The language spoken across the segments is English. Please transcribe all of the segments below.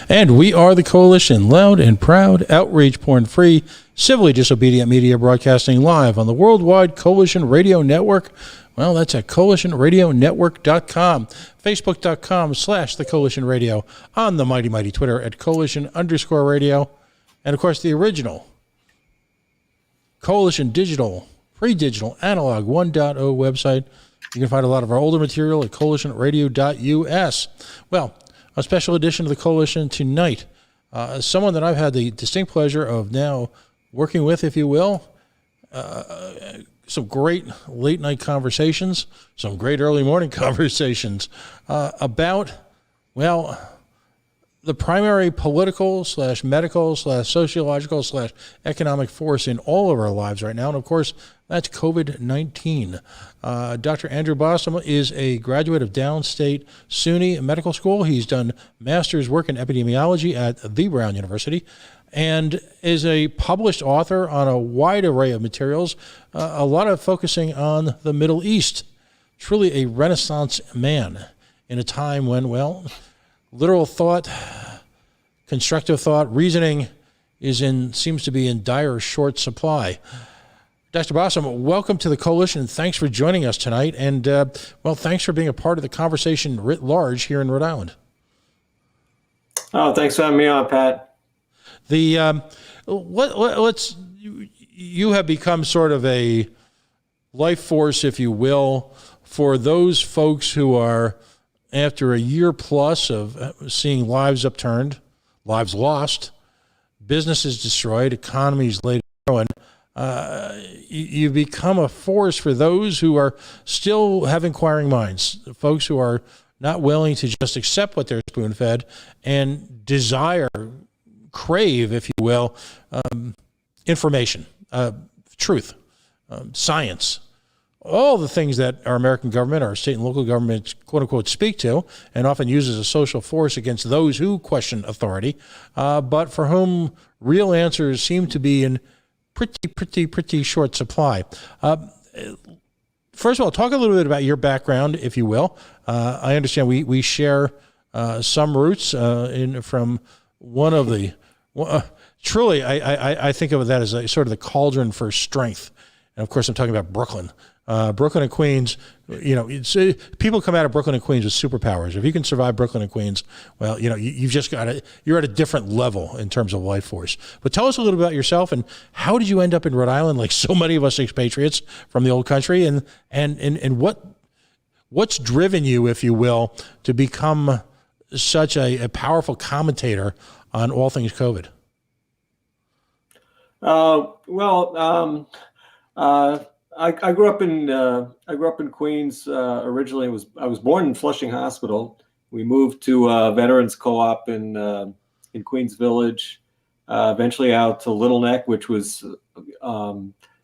And we are the Coalition, loud and proud, outrage porn-free, civilly disobedient media broadcasting live on the worldwide Coalition Radio Network. Well, that's at coalitionradionetwork.com, facebook.com/the Coalition Radio, on the mighty Twitter at Coalition_radio, and of course the original Coalition Digital, pre-digital, analog 1.0 website. You can find a lot of our older material at coalitionradio.us. Well, a special edition of the Coalition tonight. Someone that I've had the distinct pleasure of now working with, if you will. Some great late-night conversations, some great early morning conversations about, well, the primary political/medical/sociological/economic force in all of our lives right now. And, of course, that's COVID-19. Dr. Andrew Bostom is a graduate of Downstate SUNY Medical School. He's done master's work in epidemiology at the Brown University and is a published author on a wide array of materials, a lot of focusing on the Middle East. Truly a Renaissance man in a time when, well, literal thought, constructive thought, reasoning seems to be in dire short supply. Dr. Bostom, welcome to the Coalition, and thanks for joining us tonight. And, well, thanks for being a part of the conversation writ large here in Rhode Island. Oh, thanks for having me on, Pat. You have become sort of a life force, if you will, for those folks who are, after a year plus of seeing lives upturned, lives lost, businesses destroyed, economies laid low, you become a force for those who are still have inquiring minds, folks who are not willing to just accept what they're spoon-fed and desire, crave, if you will, information, truth, science, all the things that our American government, our state and local governments, quote unquote, speak to and often use as a social force against those who question authority, but for whom real answers seem to be in pretty short supply. First of all, talk a little bit about your background, if you will. I understand we share some roots from one of the, truly, I think of that as a sort of the cauldron for strength. And of course, I'm talking about Brooklyn. Brooklyn and Queens, people come out of Brooklyn and Queens with superpowers. If you can survive Brooklyn and Queens, well, you've just you're at a different level in terms of life force. But tell us a little about yourself and how did you end up in Rhode Island, like so many of us expatriates from the old country, and what's driven you, if you will, to become such a powerful commentator on all things COVID? I grew up in Queens originally. I was born in Flushing Hospital. We moved to Veterans Co-op in Queens Village, eventually out to Little Neck, which was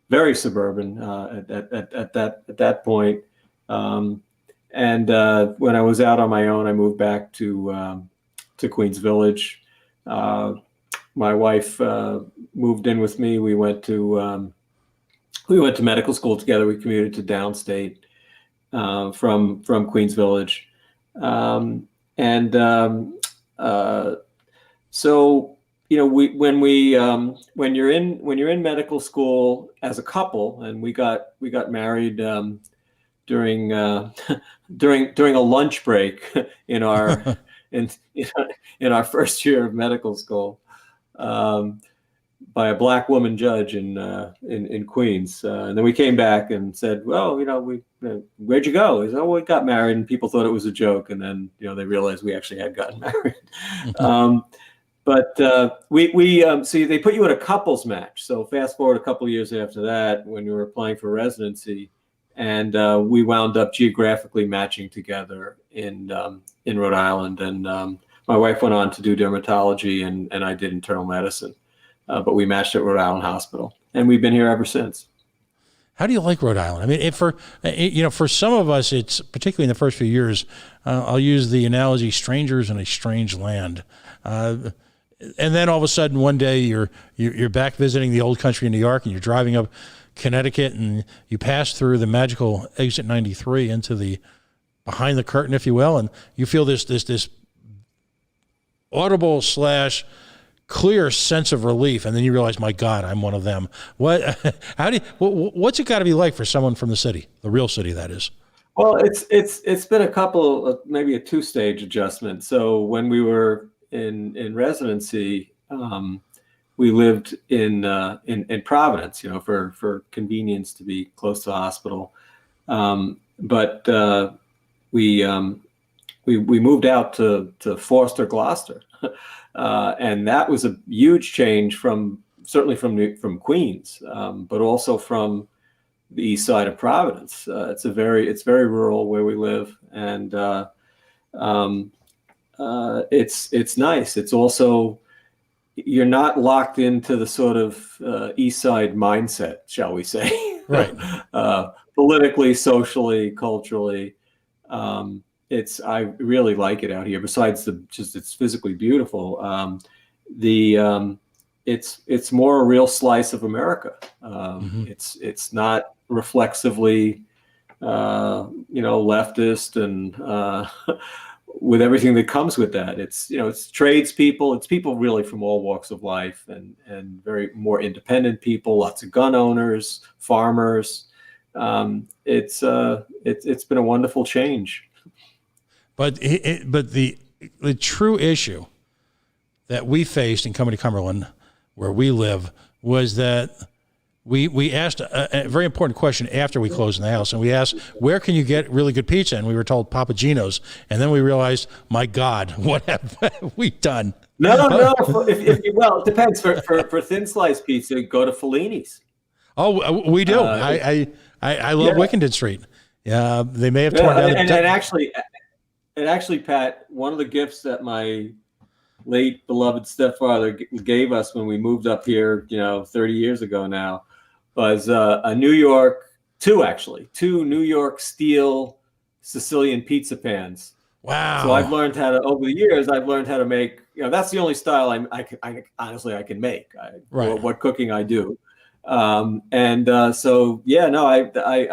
very suburban at that point. And when I was out on my own, I moved back to Queens Village. My wife moved in with me. We went to medical school together. We commuted to Downstate from Queens Village, so when you're in medical school as a couple, and we got married during a lunch break in our in our first year of medical school. By a black woman judge in Queens, and then we came back and said, "Well, where'd you go?" He said, "Oh, we got married," and people thought it was a joke, and then they realized we actually had gotten married. But see, they put you in a couples match. So fast forward a couple of years after that, when we were applying for residency, and we wound up geographically matching together in Rhode Island, and my wife went on to do dermatology, and I did internal medicine. But we matched at Rhode Island Hospital, and we've been here ever since. How do you like Rhode Island? I mean, for some of us, it's particularly in the first few years. I'll use the analogy: strangers in a strange land. And then all of a sudden, one day you're back visiting the old country in New York, and you're driving up Connecticut, and you pass through the magical exit 93 into the behind the curtain, if you will, and you feel this audible / clear sense of relief, and then you realize, my God, I'm one of them. What's it got to be like for someone from the city, the real city, that is? Well, it's been a couple of, maybe a 2-stage adjustment. So when we were in residency, we lived in Providence, for convenience to be close to the hospital. But we moved out to Foster, Gloucester, and that was a huge change certainly from Queens, but also from the east side of Providence. It's very rural where we live, and it's nice. It's also, you're not locked into the sort of east side mindset, shall we say? Right. Politically, socially, culturally. I really like it out here. Besides it's physically beautiful. It's more a real slice of America. It's not reflexively, leftist and with everything that comes with that. It's tradespeople. It's people really from all walks of life, and very more independent people. Lots of gun owners, farmers. It's been a wonderful change. But the true issue that we faced in coming to Cumberland, where we live, was that we asked a very important question after we closed in the house, and we asked, where can you get really good pizza? And we were told Papa Gino's, and then we realized, my God, what have we done? No. Well, it depends. For thin sliced pizza, go to Fellini's. Oh, we do. I love Wickenden Street. Yeah, they may have torn down. And actually, Pat, one of the gifts that my late beloved stepfather gave us when we moved up here, 30 years ago now, was two New York steel Sicilian pizza pans. Wow. So over the years, I've learned how to make, that's the only style I honestly can make, what cooking I do. I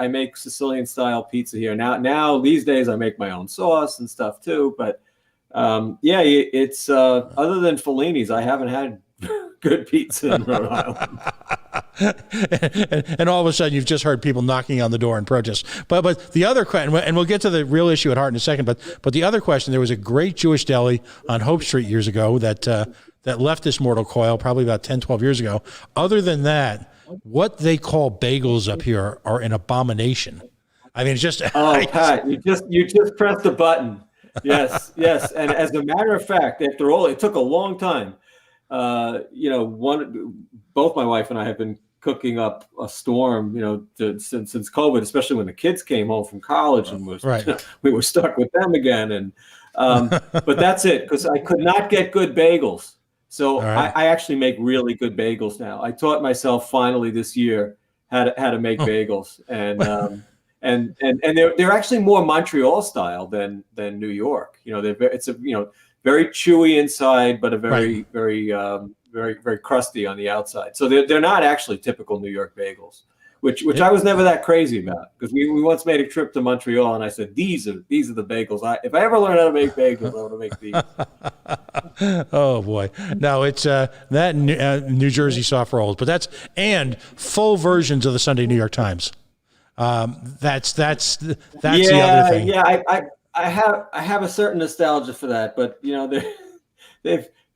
make Sicilian style pizza here. Now these days I make my own sauce and stuff too, but it's other than Fellini's, I haven't had good pizza in Rhode Island. and all of a sudden, you've just heard people knocking on the door in protest. But the other question, and we'll get to the real issue at heart in a second. But the other question: there was a great Jewish deli on Hope Street years ago that left this mortal coil, probably about 10, 12 years ago. Other than that, what they call bagels up here are an abomination. I mean, it's just Pat, you just pressed the button. Yes. And as a matter of fact, after all, it took a long time. Both my wife and I have been cooking up a storm, since COVID, especially when the kids came home from college and we were stuck with them again. And but that's it, because I could not get good bagels. So I actually make really good bagels now. I taught myself finally this year how to make bagels, and they're actually more Montreal style than New York. It's very chewy inside, but a very very crusty on the outside. So they're not actually typical New York bagels, which I was never that crazy about, because we once made a trip to Montreal, and I said, these are the bagels. If I ever learn how to make bagels, I want to make these. Oh boy, no, it's that New Jersey soft rolls, but and full versions of the Sunday New York Times. That's the other thing. Yeah, I have a certain nostalgia for that, but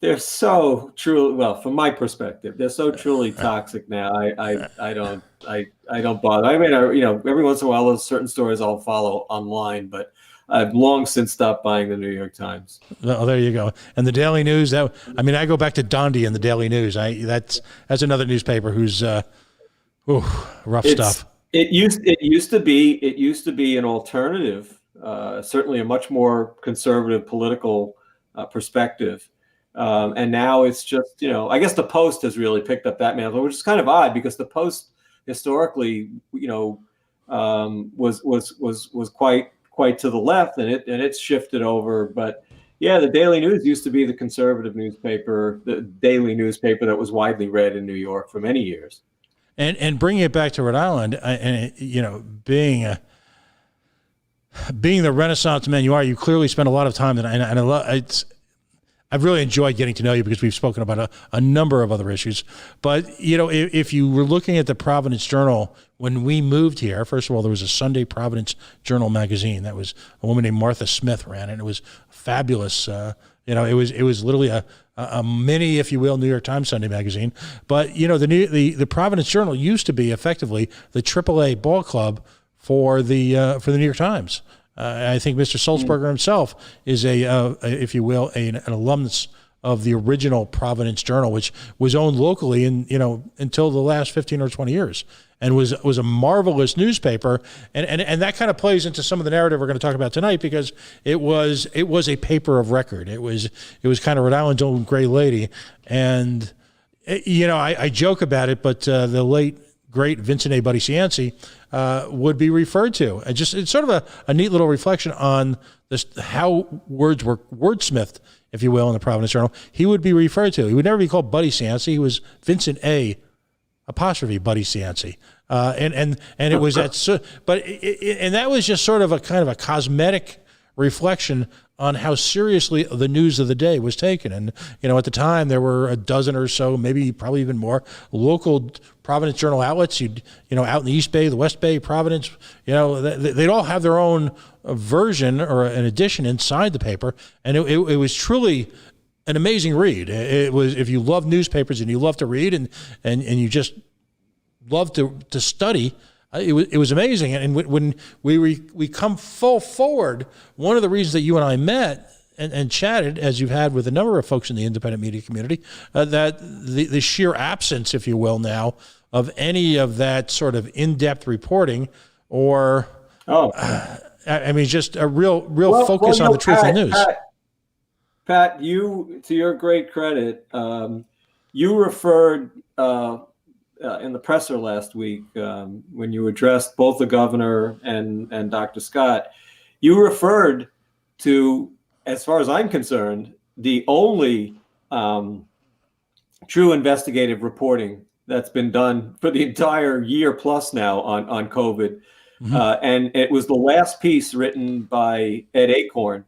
they're so truly, well, from my perspective, they're so truly toxic now. I don't bother. I mean, every once in a while, those certain stories I'll follow online, but I've long since stopped buying the New York Times. Oh, there you go. And the Daily News. I go back to Dondi and the Daily News. That's another newspaper who's rough stuff. It used to be an alternative, certainly a much more conservative political perspective. And now it's just, I guess the Post has really picked up that mantle, which is kind of odd, because the Post historically, was quite to the left, and it's shifted over. But yeah, the Daily News used to be the conservative newspaper, the daily newspaper that was widely read in New York for many years. And bringing it back to Rhode Island, being the Renaissance man you are, you clearly spend a lot of time, and I love it's. I've really enjoyed getting to know you because we've spoken about a number of other issues. But, if you were looking at the Providence Journal when we moved here, first of all, there was a Sunday Providence Journal magazine. That was a woman named Martha Smith ran it. And it was fabulous. It was literally a mini, if you will, New York Times Sunday magazine. But, the Providence Journal used to be effectively the AAA ball club for the New York Times. I think Mr. Sulzberger himself is if you will, an alumnus of the original Providence Journal, which was owned locally until the last 15 or 20 years, and was a marvelous newspaper. And that kind of plays into some of the narrative we're going to talk about tonight, because it was a paper of record. It was kind of Rhode Island's own Gray Lady. And, I joke about it, but the late, great Vincent A. Buddy Cianci would be referred to. And it's sort of a neat little reflection on this, how words were wordsmithed, if you will, in the Providence Journal. He would be referred to. He would never be called Buddy Cianci. He was Vincent A. apostrophe Buddy Cianci. And it was and that was just sort of a kind of a cosmetic reflection on how seriously the news of the day was taken. And, at the time there were a dozen or so, probably even more, local Providence Journal outlets. Out in the East Bay, the West Bay, Providence, they'd all have their own version or an edition inside the paper. And it was truly an amazing read. It was, if you love newspapers and you love to read and you just love to study, it was amazing. And when we come full forward, one of the reasons that you and I met and chatted, as you've had with a number of folks in the independent media community, that the sheer absence, if you will, now of any of that sort of in-depth reporting or, just a real focus on the truth and news. Pat, you, to your great credit, you referred in the presser last week, when you addressed both the governor and Dr. Scott, you referred to, as far as I'm concerned, the only true investigative reporting that's been done for the entire year plus now on COVID. Mm-hmm. And it was the last piece written by Ed Acorn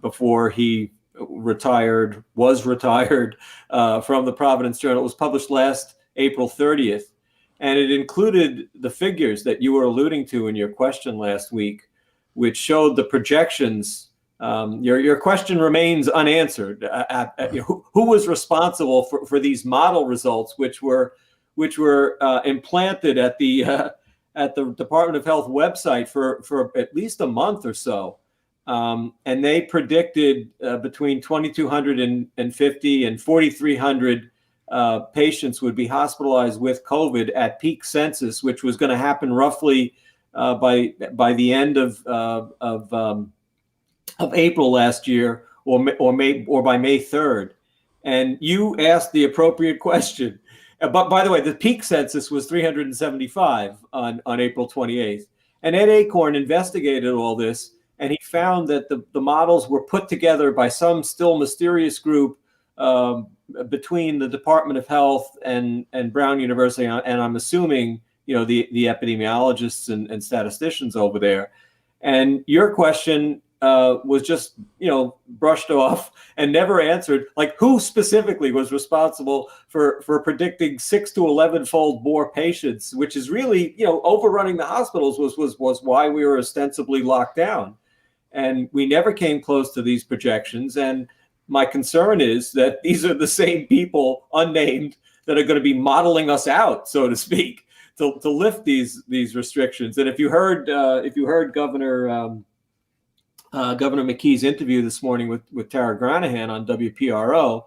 before he was retired from the Providence Journal. It was published last April 30th. And it included the figures that you were alluding to in your question last week, which showed the projections. Your question remains unanswered. Who was responsible for these model results, which were implanted at the Department of Health website for at least a month or so, and they predicted between 2,250 and 4,300 patients would be hospitalized with COVID at peak census, which was going to happen roughly by the end of April last year, or by May 3rd. And you asked the appropriate question. But by the way, the peak census was 375 on April 28th. And Ed Acorn investigated all this, and he found that the models were put together by some still mysterious group between the Department of Health and Brown University, and I'm assuming the epidemiologists and statisticians over there. And your question was just brushed off and never answered. Like, who specifically was responsible for predicting 6 to 11-fold more patients, which is really overrunning the hospitals was why we were ostensibly locked down, and we never came close to these projections. And my concern is that these are the same people, unnamed, that are going to be modeling us out, so to speak, to lift these restrictions. And if you heard Governor McKee's interview this morning with Tara Granahan on WPRO,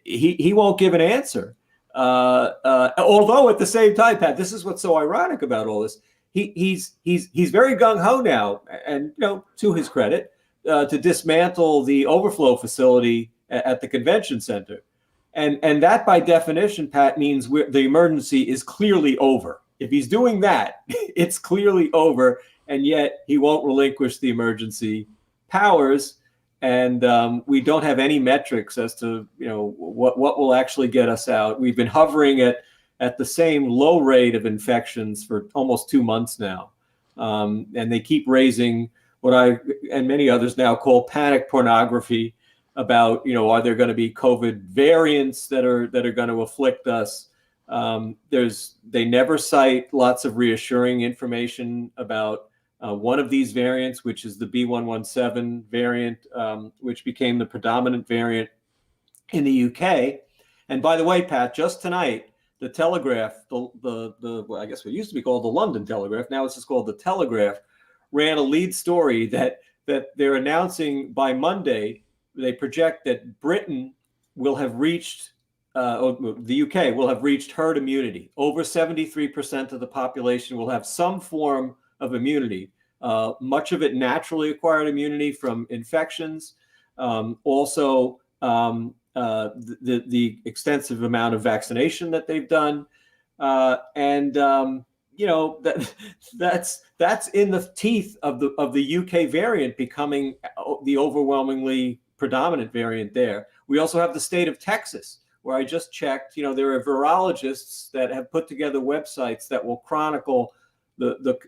he won't give an answer. Although at the same time, Pat, this is what's so ironic about all this. He's very gung ho now, and to his credit, to dismantle the overflow facility at the convention center, and that by definition, Pat, means the emergency is clearly over. If he's doing that, it's clearly over. And yet he won't relinquish the emergency powers, and we don't have any metrics as to what will actually get us out. We've been hovering at the same low rate of infections for almost 2 months now, and they keep raising what I and many others now call panic pornography, about, are there going to be COVID variants that are going to afflict us? They never cite lots of reassuring information about one of these variants, which is the B.1.1.7 variant, which became the predominant variant in the UK. And by the way, Pat, just tonight, the Telegraph, I guess what used to be called the London Telegraph, now it's just called the Telegraph, ran a lead story that they're announcing by Monday. They project that Britain will have reached, the UK will have reached herd immunity. Over 73% of the population will have some form of immunity, much of it naturally acquired immunity from infections. Also, the extensive amount of vaccination that they've done, and that's in the teeth of the UK variant becoming the overwhelmingly predominant variant there. We also have the state of Texas, where I just checked. There are virologists that have put together websites that will chronicle the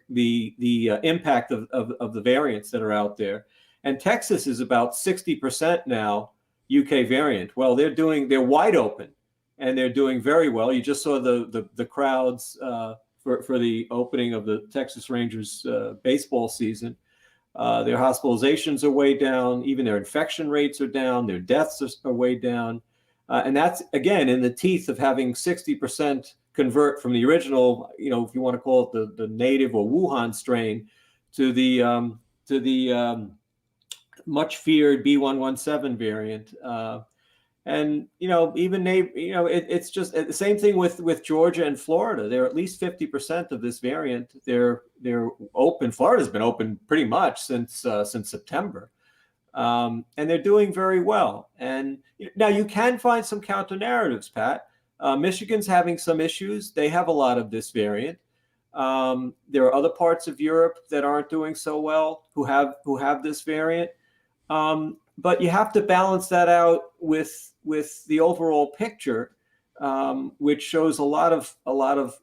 impact of the variants that are out there. And Texas is about 60% now UK variant. Well, they're wide open, and they're doing very well. You just saw the crowds for the opening of the Texas Rangers baseball season. Their hospitalizations are way down. Even their infection rates are down. Their deaths are way down. And that's, again, in the teeth of having 60% convert from the original, if you want to call it the native or Wuhan strain, to the much feared B.1.1.7 variant. And it's just the same thing with Georgia and Florida. They're at least 50% of this variant. They're open. Florida's been open pretty much since September, and they're doing very well. And now you can find some counter narratives, Pat. Michigan's having some issues. They have a lot of this variant. There are other parts of Europe that aren't doing so well who have this variant. But you have to balance that out with the overall picture, which shows a lot of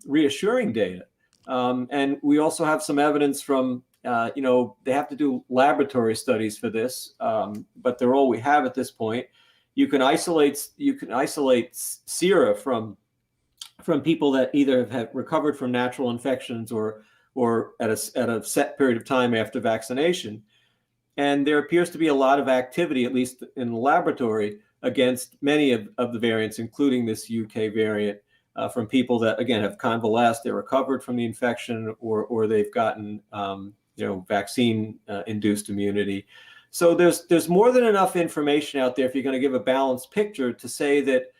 reassuring data. And we also have some evidence from they have to do laboratory studies for this, but they're all we have at this point. You can isolate sera from people that either have recovered from natural infections or at a set period of time after vaccination. And there appears to be a lot of activity, at least in the laboratory, against many of the variants, including this UK variant, from people that, again, have convalesced, they're recovered from the infection, or they've gotten vaccine-induced immunity. So there's more than enough information out there if you're going to give a balanced picture to say that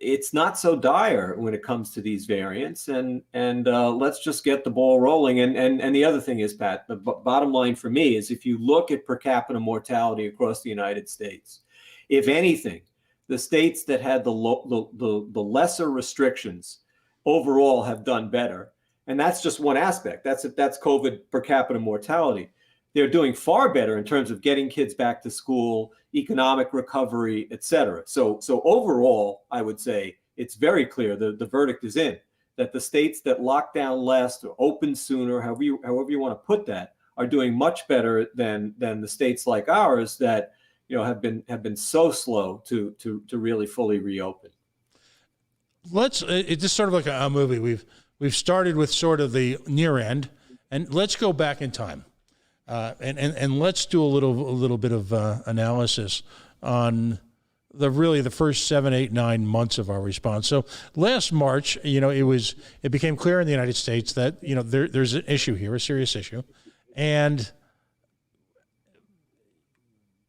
it's not so dire when it comes to these variants, and let's just get the ball rolling. And the other thing is, Pat, the bottom line for me is, if you look at per capita mortality across the United States, if anything, the states that had the lesser restrictions overall have done better. And that's just one aspect. That's COVID per capita mortality. They're doing far better in terms of getting kids back to school, economic recovery, et cetera. So overall, I would say it's very clear the verdict is in, that the states that locked down less or opened sooner, however you want to put that, are doing much better than the states like ours that have been so slow to really fully reopen. It's just sort of like a movie. We've started with sort of the near end, and let's go back in time. And let's do a little bit of analysis on the first 7, 8, 9 months of our response. So last March, it became clear in the United States that there's an issue here, a serious issue, and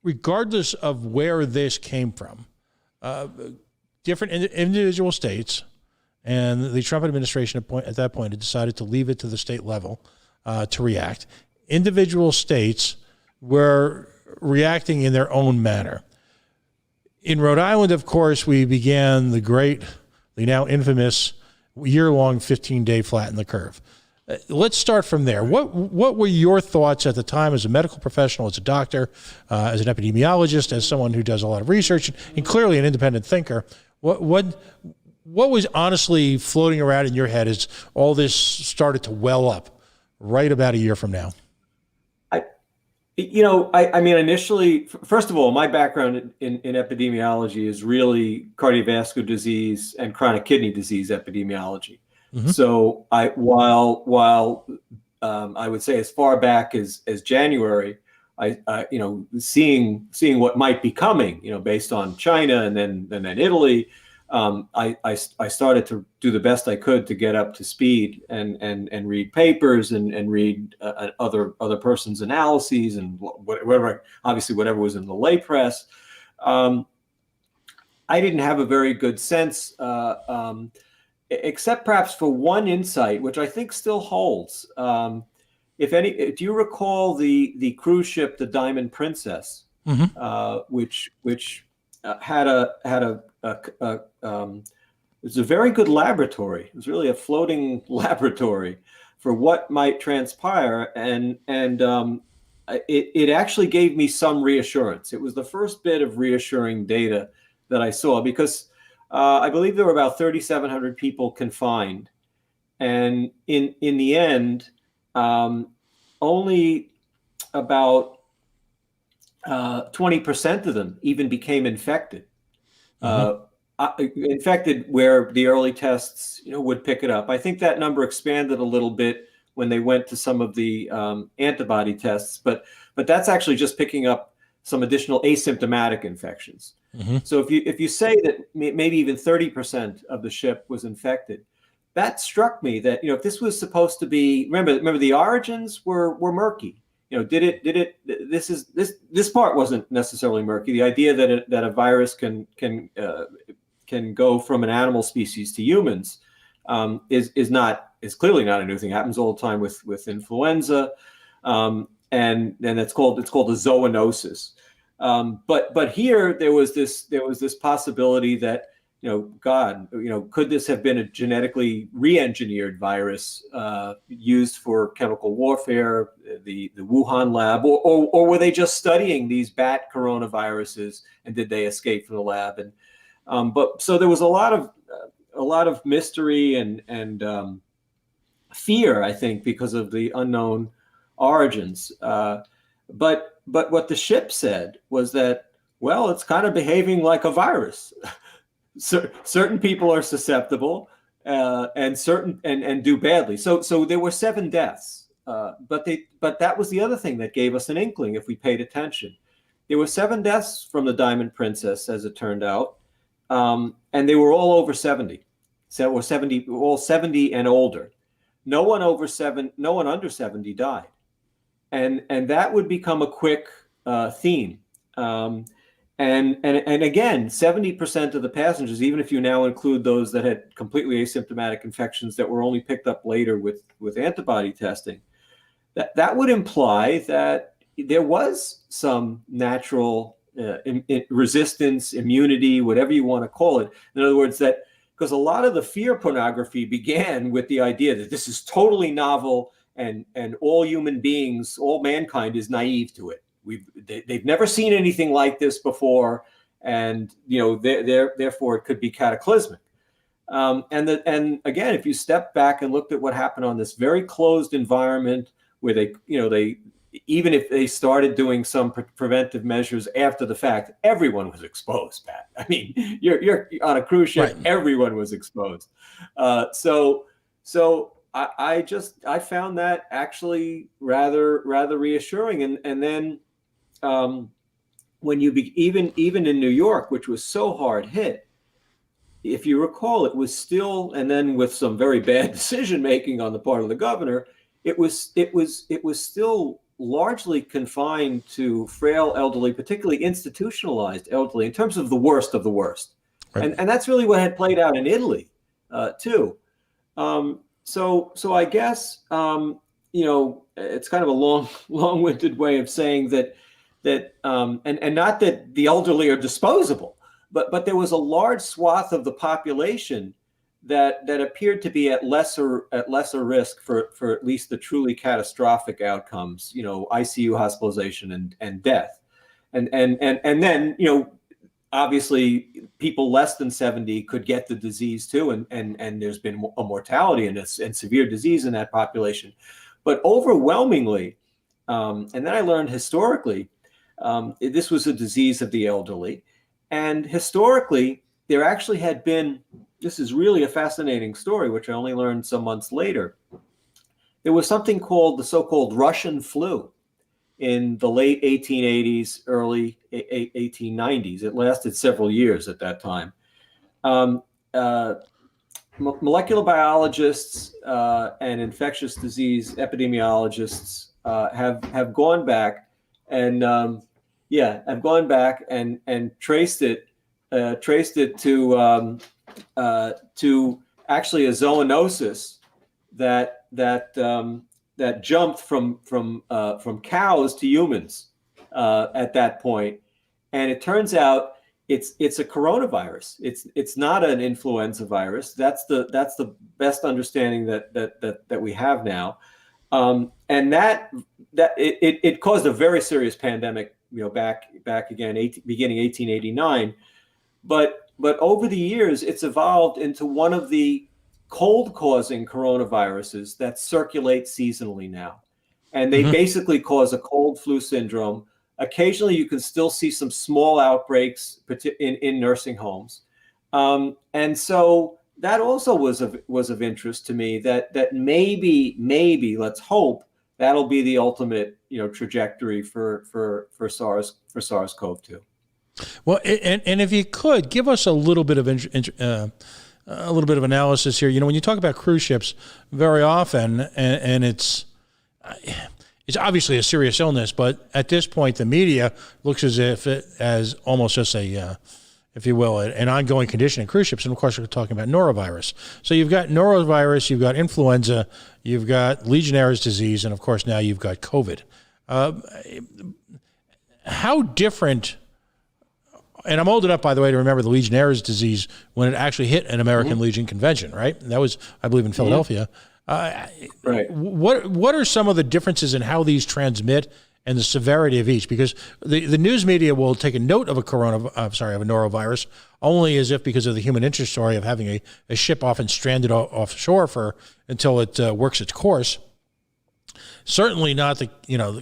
regardless of where this came from, different individual states and the Trump administration at that point had decided to leave it to the state level to react. Individual states were reacting in their own manner. In Rhode Island, of course, we began the now infamous year-long 15-day flatten the curve. Let's start from there. What were your thoughts at the time as a medical professional, as a doctor, as an epidemiologist, as someone who does a lot of research, and clearly an independent thinker? What was honestly floating around in your head as all this started to well up right about a year from now? I mean, initially, first of all, my background in epidemiology is really cardiovascular disease and chronic kidney disease epidemiology. Hmm. So while I would say as far back as January, seeing what might be coming, based on China and then Italy, I started to do the best I could to get up to speed and read papers and read other person's analyses and whatever, obviously whatever was in the lay press. I didn't have a very good sense, except perhaps for one insight, which I think still holds. Do you recall the cruise ship, the Diamond Princess, Hmm. which had it was a very good laboratory. It was really a floating laboratory for what might transpire, and it actually gave me some reassurance. It was the first bit of reassuring data that I saw, because I believe there were about 3,700 people confined, and in the end, only about 20% of them even became infected. Hmm. Infected where the early tests, would pick it up. I think that number expanded a little bit when they went to some of the antibody tests, but that's actually just picking up some additional asymptomatic infections. Hmm. So if you say that maybe even 30% of the ship was infected, that struck me that, if this was supposed to be, remember the origins were murky. This part wasn't necessarily murky. The idea that a virus can go from an animal species to humans is clearly not a new thing. It happens all the time with influenza, and it's called a zoonosis. But here there was this possibility that, God, could this have been a genetically re-engineered virus used for chemical warfare, the Wuhan lab, or were they just studying these bat coronaviruses, and did they escape from the lab? And but so there was a lot of mystery and fear, I think, because of the unknown origins. But what the ship said was that, well, it's kind of behaving like a virus. Certain people are susceptible, and do badly. So there were 7 deaths, but that was the other thing that gave us an inkling if we paid attention. There were 7 deaths from the Diamond Princess, as it turned out, and they were all over 70. So or 70, all 70 and older. No one under 70 died, and that would become a quick theme. And again, 70% of the passengers, even if you now include those that had completely asymptomatic infections that were only picked up later with antibody testing, that would imply that there was some natural resistance, immunity, whatever you want to call it. In other words, because a lot of the fear pornography began with the idea that this is totally novel, and all human beings, all mankind is naive to it. They've never seen anything like this before, and therefore it could be cataclysmic. And again, if you step back and looked at what happened on this very closed environment, where they even if they started doing some preventive measures after the fact, everyone was exposed, Pat. I mean, you're on a cruise ship, right. Everyone was exposed. So I found that actually rather reassuring, and then. When even in New York, which was so hard hit, if you recall, it was still, and then with some very bad decision making on the part of the governor, it was still largely confined to frail elderly, particularly institutionalized elderly, in terms of the worst of the worst. Right. And that's really what had played out in Italy too. So I guess it's kind of a long-winded way of saying that and not that the elderly are disposable, but there was a large swath of the population that appeared to be at lesser risk for at least the truly catastrophic outcomes, ICU hospitalization and death, and then obviously people less than 70 could get the disease too, and there's been a mortality and severe disease in that population, but overwhelmingly And then I learned historically, this was a disease of the elderly. And historically, there actually had been, this is really a fascinating story, which I only learned some months later. There was something called the so-called Russian flu in the late 1880s, early 1890s. It lasted several years at that time. Molecular biologists and infectious disease epidemiologists have gone back and have gone back and traced it to actually a zoonosis that jumped from cows to humans at that point. And it turns out it's a coronavirus. It's not an influenza virus. That's the best understanding that we have now. And that it caused a very serious pandemic, back again, beginning 1889. But over the years, it's evolved into one of the cold-causing coronaviruses that circulate seasonally now. And they basically cause a cold flu syndrome. Occasionally, you can still see some small outbreaks in nursing homes. And so that also was of interest to me, that maybe, let's hope, that'll be the ultimate trajectory for SARS-CoV-2. Well, and if you could give us a little bit of analysis here. When you talk about cruise ships, very often, and it's obviously a serious illness, but at this point, the media looks as almost just a, if you will, an ongoing condition in cruise ships. And of course, we're talking about norovirus. So you've got norovirus, you've got influenza, you've got Legionnaire's disease, and of course now you've got COVID. How different? And I'm old enough, by the way, to remember the Legionnaire's disease when it actually hit an American Legion convention, right? And that was, I believe, in Philadelphia. Right. What are some of the differences in how these transmit and the severity of each? Because the news media will take a note of a norovirus only as if because of the human interest story of having a ship often stranded offshore until it works its course. Certainly not the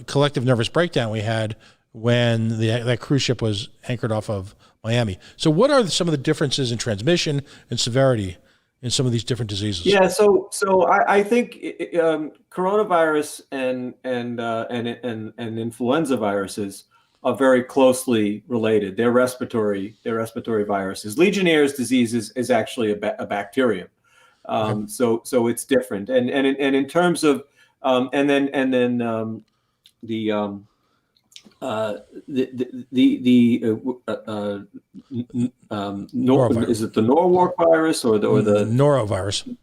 collective nervous breakdown we had when that cruise ship was anchored off of Miami. So what are some of the differences in transmission and severity in some of these different diseases? Yeah, so I think coronavirus and influenza viruses are very closely related. They're respiratory viruses. Legionnaire's disease is actually a bacterium. So it's different. And in terms of is it the Norwalk virus or the norovirus?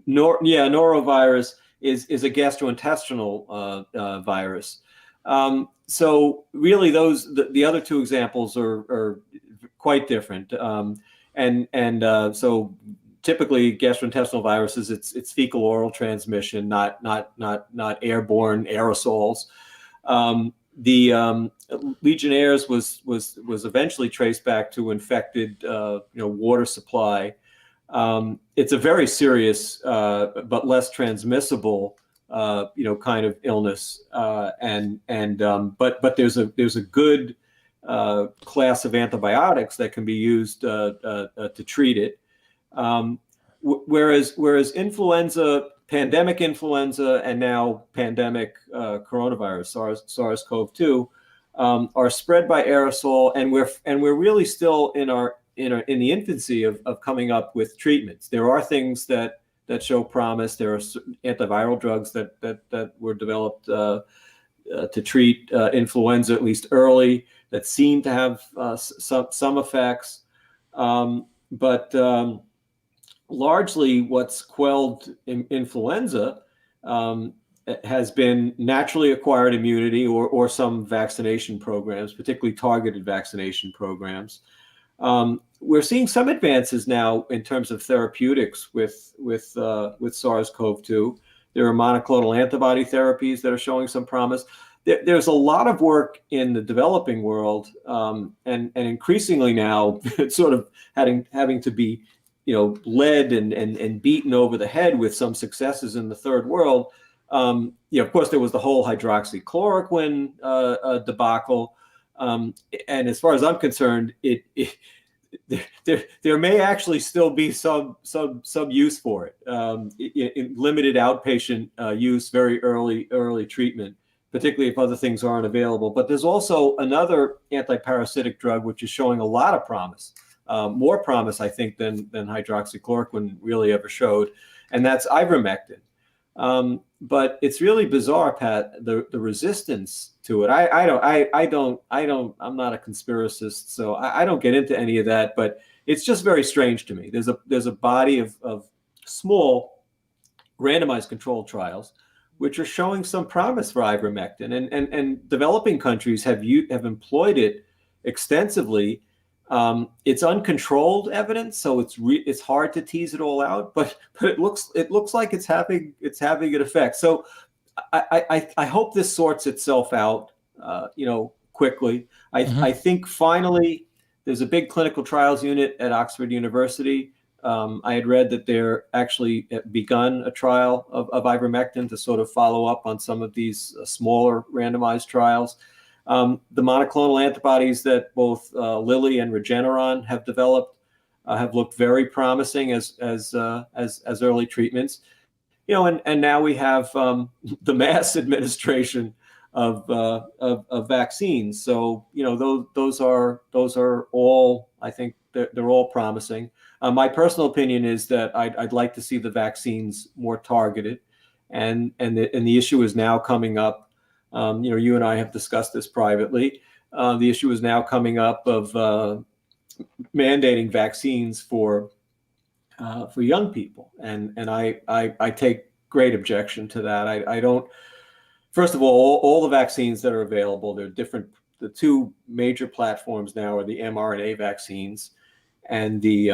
Norovirus is a gastrointestinal virus. So really, the other two examples are quite different. So typically, gastrointestinal viruses, it's fecal oral transmission, not airborne aerosols. The Legionnaire's was eventually traced back to infected water supply. It's a very serious but less transmissible kind of illness, but there's a good class of antibiotics that can be used to treat it. Whereas influenza, pandemic influenza, and now pandemic coronavirus, SARS-CoV-2, are spread by aerosol, and we're really still in the infancy of coming up with treatments. There are things that show promise. There are antiviral drugs that were developed to treat influenza, at least early, that seem to have some effects, but largely what's quelled influenza has been naturally acquired immunity or some vaccination programs, particularly targeted vaccination programs. We're seeing some advances now in terms of therapeutics with SARS-CoV-2. There are monoclonal antibody therapies that are showing some promise. There's a lot of work in the developing world, and increasingly now it's sort of having to be led and beaten over the head with some successes in the third world Of course, there was the whole hydroxychloroquine debacle. And as far as I'm concerned, there may actually still be some use for it, in limited outpatient use, very early treatment, particularly if other things aren't available. But there's also another antiparasitic drug which is showing a lot of promise, more promise, I think, than hydroxychloroquine really ever showed, and that's ivermectin. But it's really bizarre, Pat, the resistance to it. I'm not a conspiracist, so I don't get into any of that, but it's just very strange to me. There's a body of small randomized controlled trials which are showing some promise for ivermectin, and developing countries have employed it extensively. It's uncontrolled evidence, so it's hard to tease it all out. But it looks like it's having an effect. So I hope this sorts itself out, quickly. I think finally there's a big clinical trials unit at Oxford University. I had read that they're actually begun a trial of ivermectin to sort of follow up on some of these smaller randomized trials. The monoclonal antibodies that both Lilly and Regeneron have developed have looked very promising as early treatments. And now we have the mass administration of vaccines. So those are all, I think they're all promising. My personal opinion is that I'd like to see the vaccines more targeted, and the issue is now coming up. You and I have discussed this privately. The issue is now coming up of mandating vaccines for young people, and I take great objection to that. I don't. First of all the vaccines that are available, they're different. The two major platforms now are the mRNA vaccines and the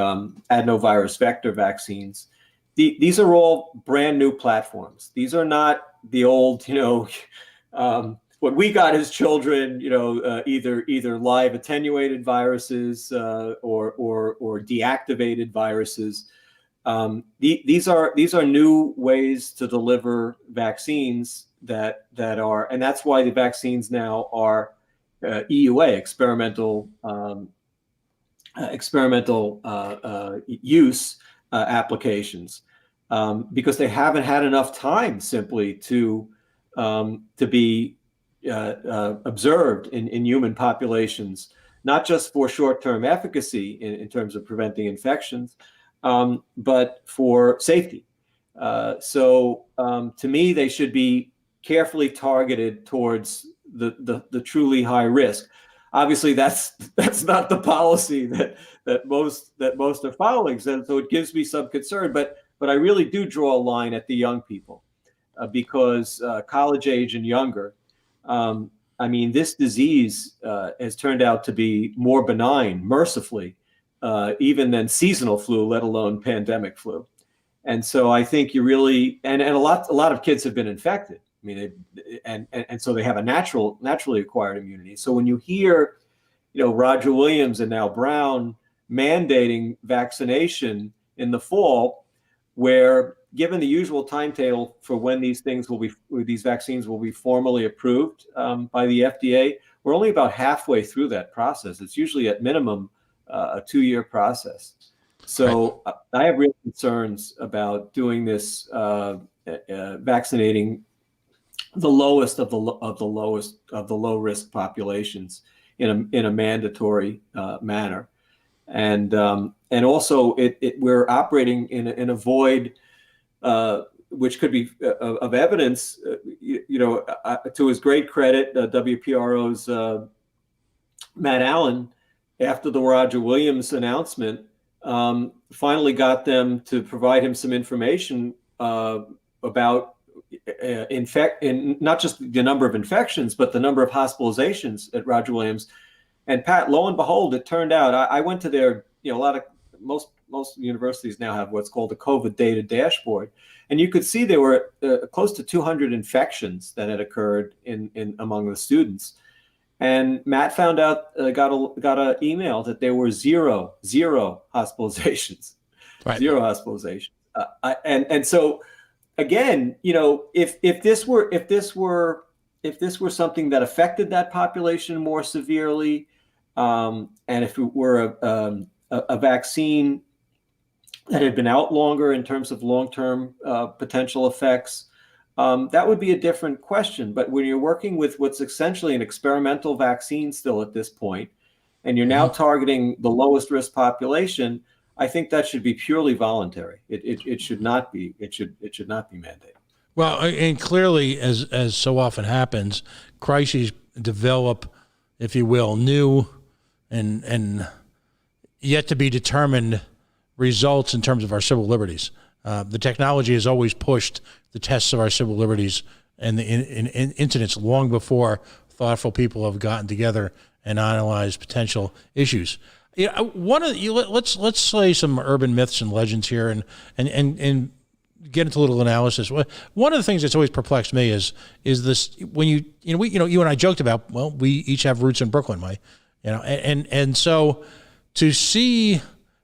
adenovirus vector vaccines. These are all brand new platforms. These are not the old, what we got as children, either live attenuated viruses or deactivated viruses. These are new ways to deliver vaccines that are, and that's why the vaccines now are EUA, experimental use applications, because they haven't had enough time simply to be observed in human populations, not just for short-term efficacy in terms of preventing infections, but for safety. So to me, they should be carefully targeted towards the truly high risk. Obviously, that's not the policy that most are following. So it gives me some concern, but I really do draw a line at the young people, because college age and younger. This disease has turned out to be more benign, mercifully, even than seasonal flu, let alone pandemic flu. And so I think you really, and a lot of kids have been infected. And so they have a naturally acquired immunity. So when you hear, Roger Williams and now Brown mandating vaccination in the fall, where given the usual timetable for when these vaccines will be formally approved by the FDA, we're only about halfway through that process. It's usually at minimum a 2-year process. So I have real concerns about doing this, vaccinating the lowest of the low risk populations in a mandatory manner, and also we're operating in a void, which could be of evidence. To his great credit, WPRO's Matt Allen, after the Roger Williams announcement, finally got them to provide him some information about not just the number of infections, but the number of hospitalizations at Roger Williams. And Pat, lo and behold, it turned out, I went to their, most universities now have what's called a COVID data dashboard, and you could see there were close to 200 infections that had occurred in among the students. And Matt found out, got an email that there were zero hospitalizations, right. Zero hospitalizations. And so again, if this were something that affected that population more severely, and if it were a vaccine that had been out longer in terms of long-term potential effects, that would be a different question. But when you're working with what's essentially an experimental vaccine still at this point, and you're now targeting the lowest risk population, I think that should be purely voluntary. It should not be. It should not be mandated. Well, and clearly, as so often happens, crises develop, if you will, new and yet to be determined results in terms of our civil liberties. The technology has always pushed the tests of our civil liberties and the incidents long before thoughtful people have gotten together and analyzed potential issues. Let's say some urban myths and legends here, and get into a little analysis. One of the things that's always perplexed me is this: when you and I joked about, well, we each have roots in Brooklyn, and so to see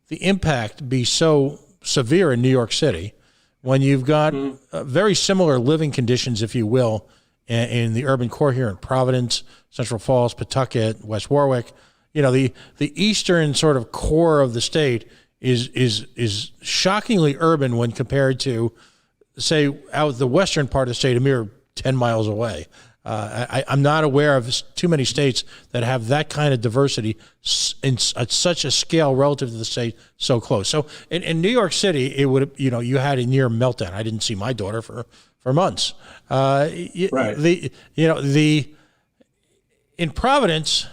the impact be so severe in New York City, when you've got very similar living conditions, if you will, in the urban core here in Providence, Central Falls, Pawtucket, West Warwick, the eastern sort of core of the state is shockingly urban when compared to, say, out the western part of the state, a mere 10 miles away. I'm not aware of too many states that have that kind of diversity at such a scale relative to the state so close. So in New York City, it would, you had a near meltdown. I didn't see my daughter for months. Right. In Providence,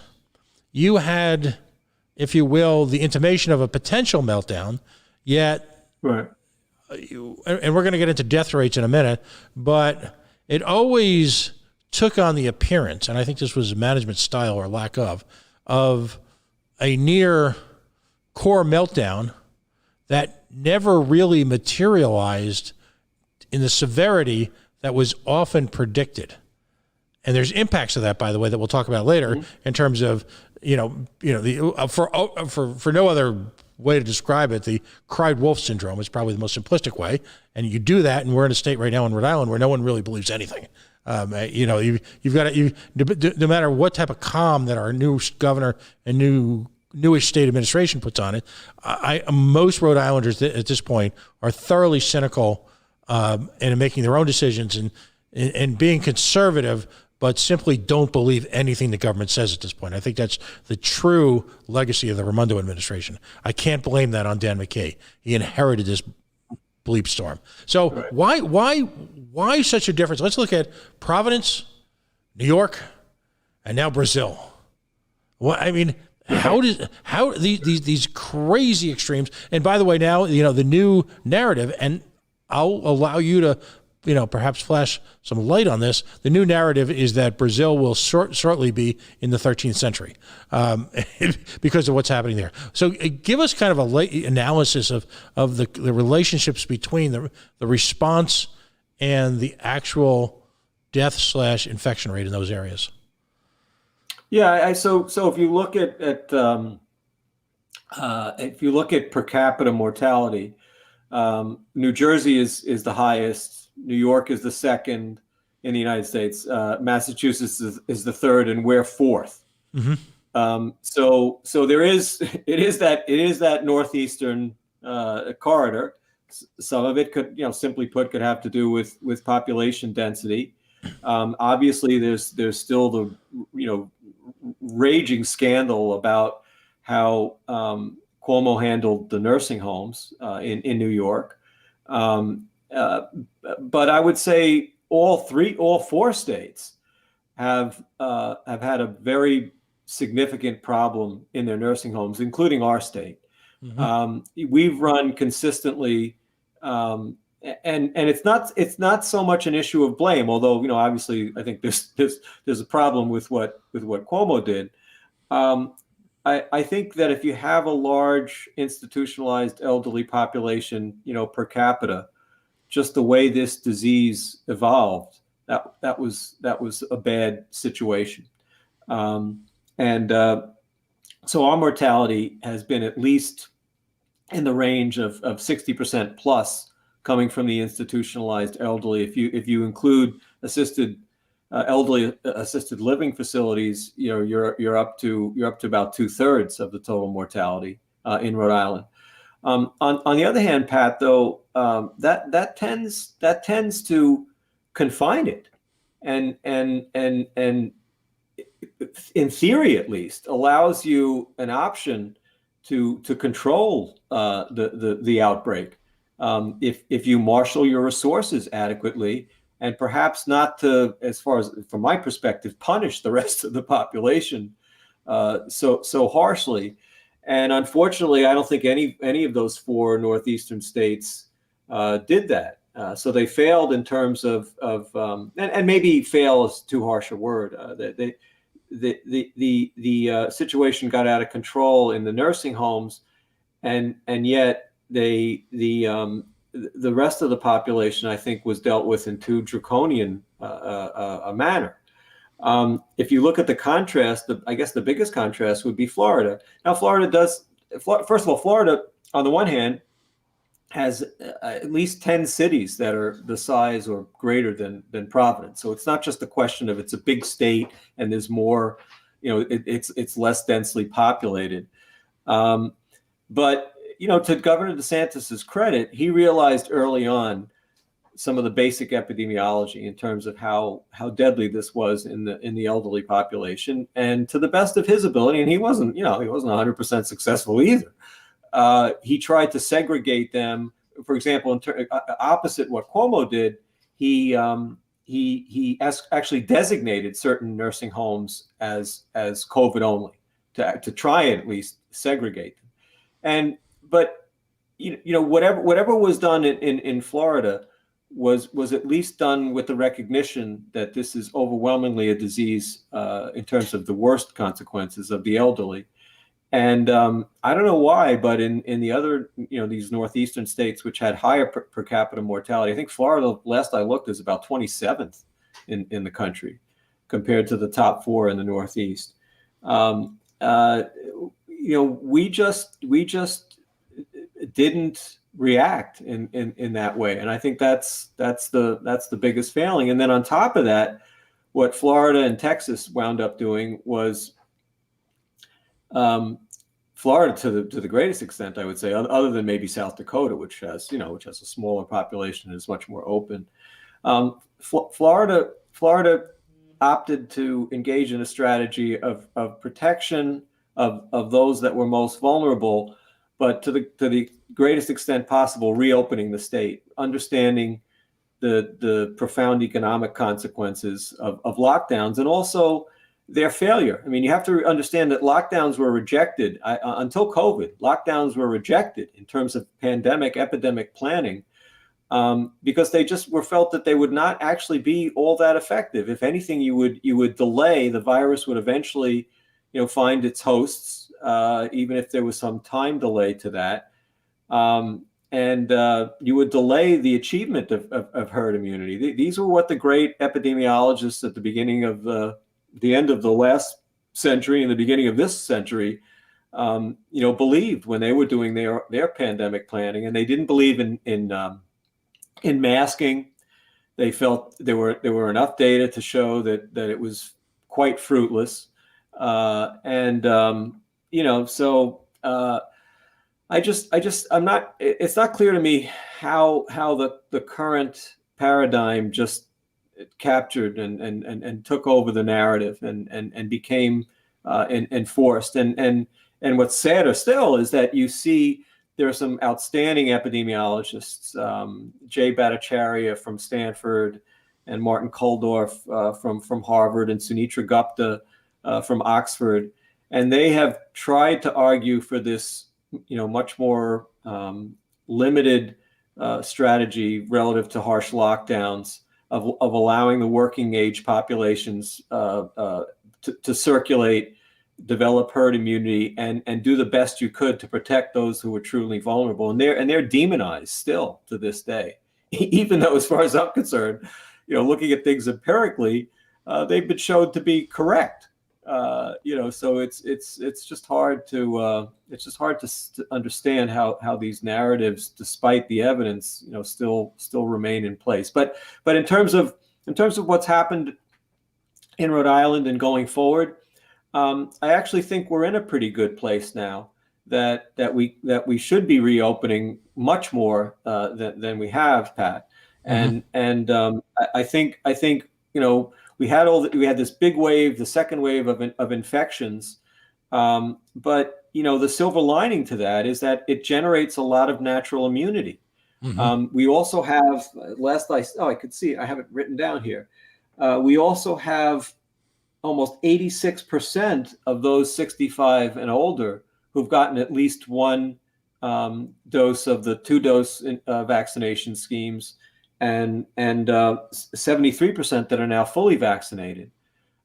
you had, if you will, the intimation of a potential meltdown, yet, right. And we're going to get into death rates in a minute, but it always took on the appearance, and I think this was management style or lack of a near core meltdown that never really materialized in the severity that was often predicted. And there's impacts of that, by the way, that we'll talk about later in terms of, for no other way to describe it, the cried wolf syndrome is probably the most simplistic way. And you do that, and we're in a state right now in Rhode Island where no one really believes anything. You've got to, no matter what type of calm that our new governor and newish state administration puts on it, most Rhode Islanders at this point are thoroughly cynical and making their own decisions and being conservative, but simply don't believe anything the government says at this point. I think that's the true legacy of the Raimondo administration. I can't blame that on Dan McKay. He inherited this bleep storm. So right. Why such a difference? Let's look at Providence, New York, and now Brazil. Well, I mean, how these crazy extremes? And by the way, now the new narrative, and I'll allow you to perhaps flash some light on this. The new narrative is that Brazil will shortly be in the 13th century because of what's happening there. So give us kind of a late analysis of the relationships between the response and the actual death/infection rate in those areas. Yeah, so if you look at per capita mortality, New Jersey is the highest. New York is the second in the United States. Massachusetts is the third, and we're fourth. Mm-hmm. So it is that northeastern corridor. Some of it could, simply put, could have to do with population density. Obviously, there's still the raging scandal about how Cuomo handled the nursing homes in New York. But I would say all four states have had a very significant problem in their nursing homes, including our state. Mm-hmm. We've run consistently, and it's not so much an issue of blame, although obviously I think there's a problem with what Cuomo did. I think that if you have a large institutionalized elderly population, per capita, just the way this disease evolved, that was a bad situation. So our mortality has been at least in the range of 60% plus coming from the institutionalized elderly. If you include elderly assisted living facilities, you're up to about 2/3 of the total mortality in Rhode Island. On the other hand, Pat, though, that tends to confine it, and in theory at least allows you an option to control the outbreak if you marshal your resources adequately, and perhaps not to, as far as from my perspective, punish the rest of the population so harshly. And unfortunately, I don't think any of those four northeastern states did that. So they failed in terms of and maybe fail is too harsh a word. The situation got out of control in the nursing homes, and yet the rest of the population, I think, was dealt with in too draconian a manner. If you look at the contrast, I guess the biggest contrast would be Florida. Now, first of all, Florida, on the one hand, has at least 10 cities that are the size or greater than Providence. So it's not just a question of it's a big state and there's more, it's less densely populated. But, to Governor DeSantis's credit, he realized early on some of the basic epidemiology in terms of how deadly this was in the elderly population, and to the best of his ability, and he wasn't 100% successful either. He tried to segregate them. For example, opposite what Cuomo did, he actually designated certain nursing homes as COVID only to try and at least segregate them. But whatever was done in Florida was at least done with the recognition that this is overwhelmingly a disease in terms of the worst consequences of the elderly. And I don't know why, but in the other, these northeastern states which had higher per capita mortality, I think Florida, last I looked, is about 27th in the country compared to the top four in the Northeast. We just didn't react in that way, and I think that's the biggest failing. And then on top of that, what Florida and Texas wound up doing was Florida to the greatest extent, I would say, other than maybe South Dakota, which has a smaller population and is much more open. Florida opted to engage in a strategy of protection of those that were most vulnerable, but to the greatest extent possible, reopening the state, understanding the profound economic consequences of lockdowns, and also their failure. I mean, you have to understand that lockdowns were rejected until COVID. Lockdowns were rejected in terms of epidemic planning, because they just were felt that they would not actually be all that effective. If anything, you would delay. The virus would eventually, find its hosts, even if there was some time delay to that. And you would delay the achievement of herd immunity. These were what the great epidemiologists at the beginning of the end of the last century and the beginning of this century, believed when they were doing their pandemic planning, and they didn't believe in masking. They felt there were enough data to show that it was quite fruitless, it's not clear to me how the current paradigm just captured and took over the narrative and became enforced. And what's sadder still is that you see there are some outstanding epidemiologists, Jay Bhattacharya from Stanford and Martin Kulldorff from Harvard and Sunitra Gupta from Oxford, and they have tried to argue for this much more limited strategy relative to harsh lockdowns of allowing the working age populations to circulate, develop herd immunity, and do the best you could to protect those who were truly vulnerable. And they're demonized still to this day, even though, as far as I'm concerned, looking at things empirically, they've been shown to be correct. So it's just hard to understand how these narratives, despite the evidence, still remain in place. But in terms of what's happened in Rhode Island and going forward, I actually think we're in a pretty good place now. That we should be reopening much more than we have, Pat. And I think we had this big wave, the second wave of infections, but the silver lining to that is that it generates a lot of natural immunity. We also have, I could see, I have it written down here. We also have almost 86% of those 65 and older who've gotten at least one dose of the 2-dose vaccination schemes, and 73% that are now fully vaccinated.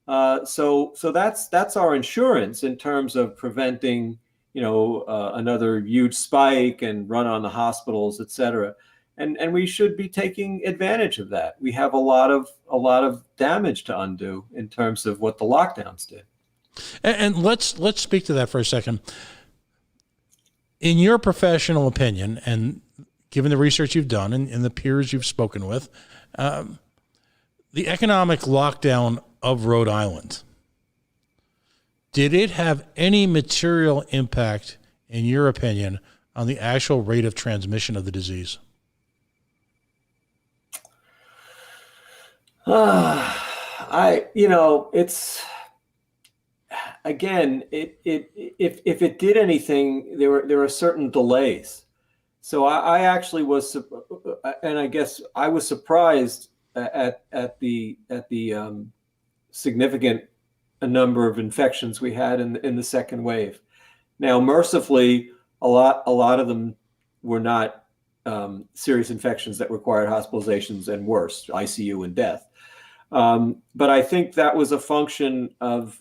So that's our insurance in terms of preventing another huge spike and run on the hospitals, et cetera. And we should be taking advantage of that. We have a lot of damage to undo in terms of what the lockdowns did. And let's speak to that for a second. In your professional opinion, and given the research you've done and the peers you've spoken with, the economic lockdown of Rhode Island, did it have any material impact, in your opinion, on the actual rate of transmission of the disease? It's, again, if it did anything, there are certain delays. So I actually was, and I guess I was surprised at the significant number of infections we had in the second wave. Now, mercifully, a lot of them were not serious infections that required hospitalizations and worse, ICU and death. But I think that was a function of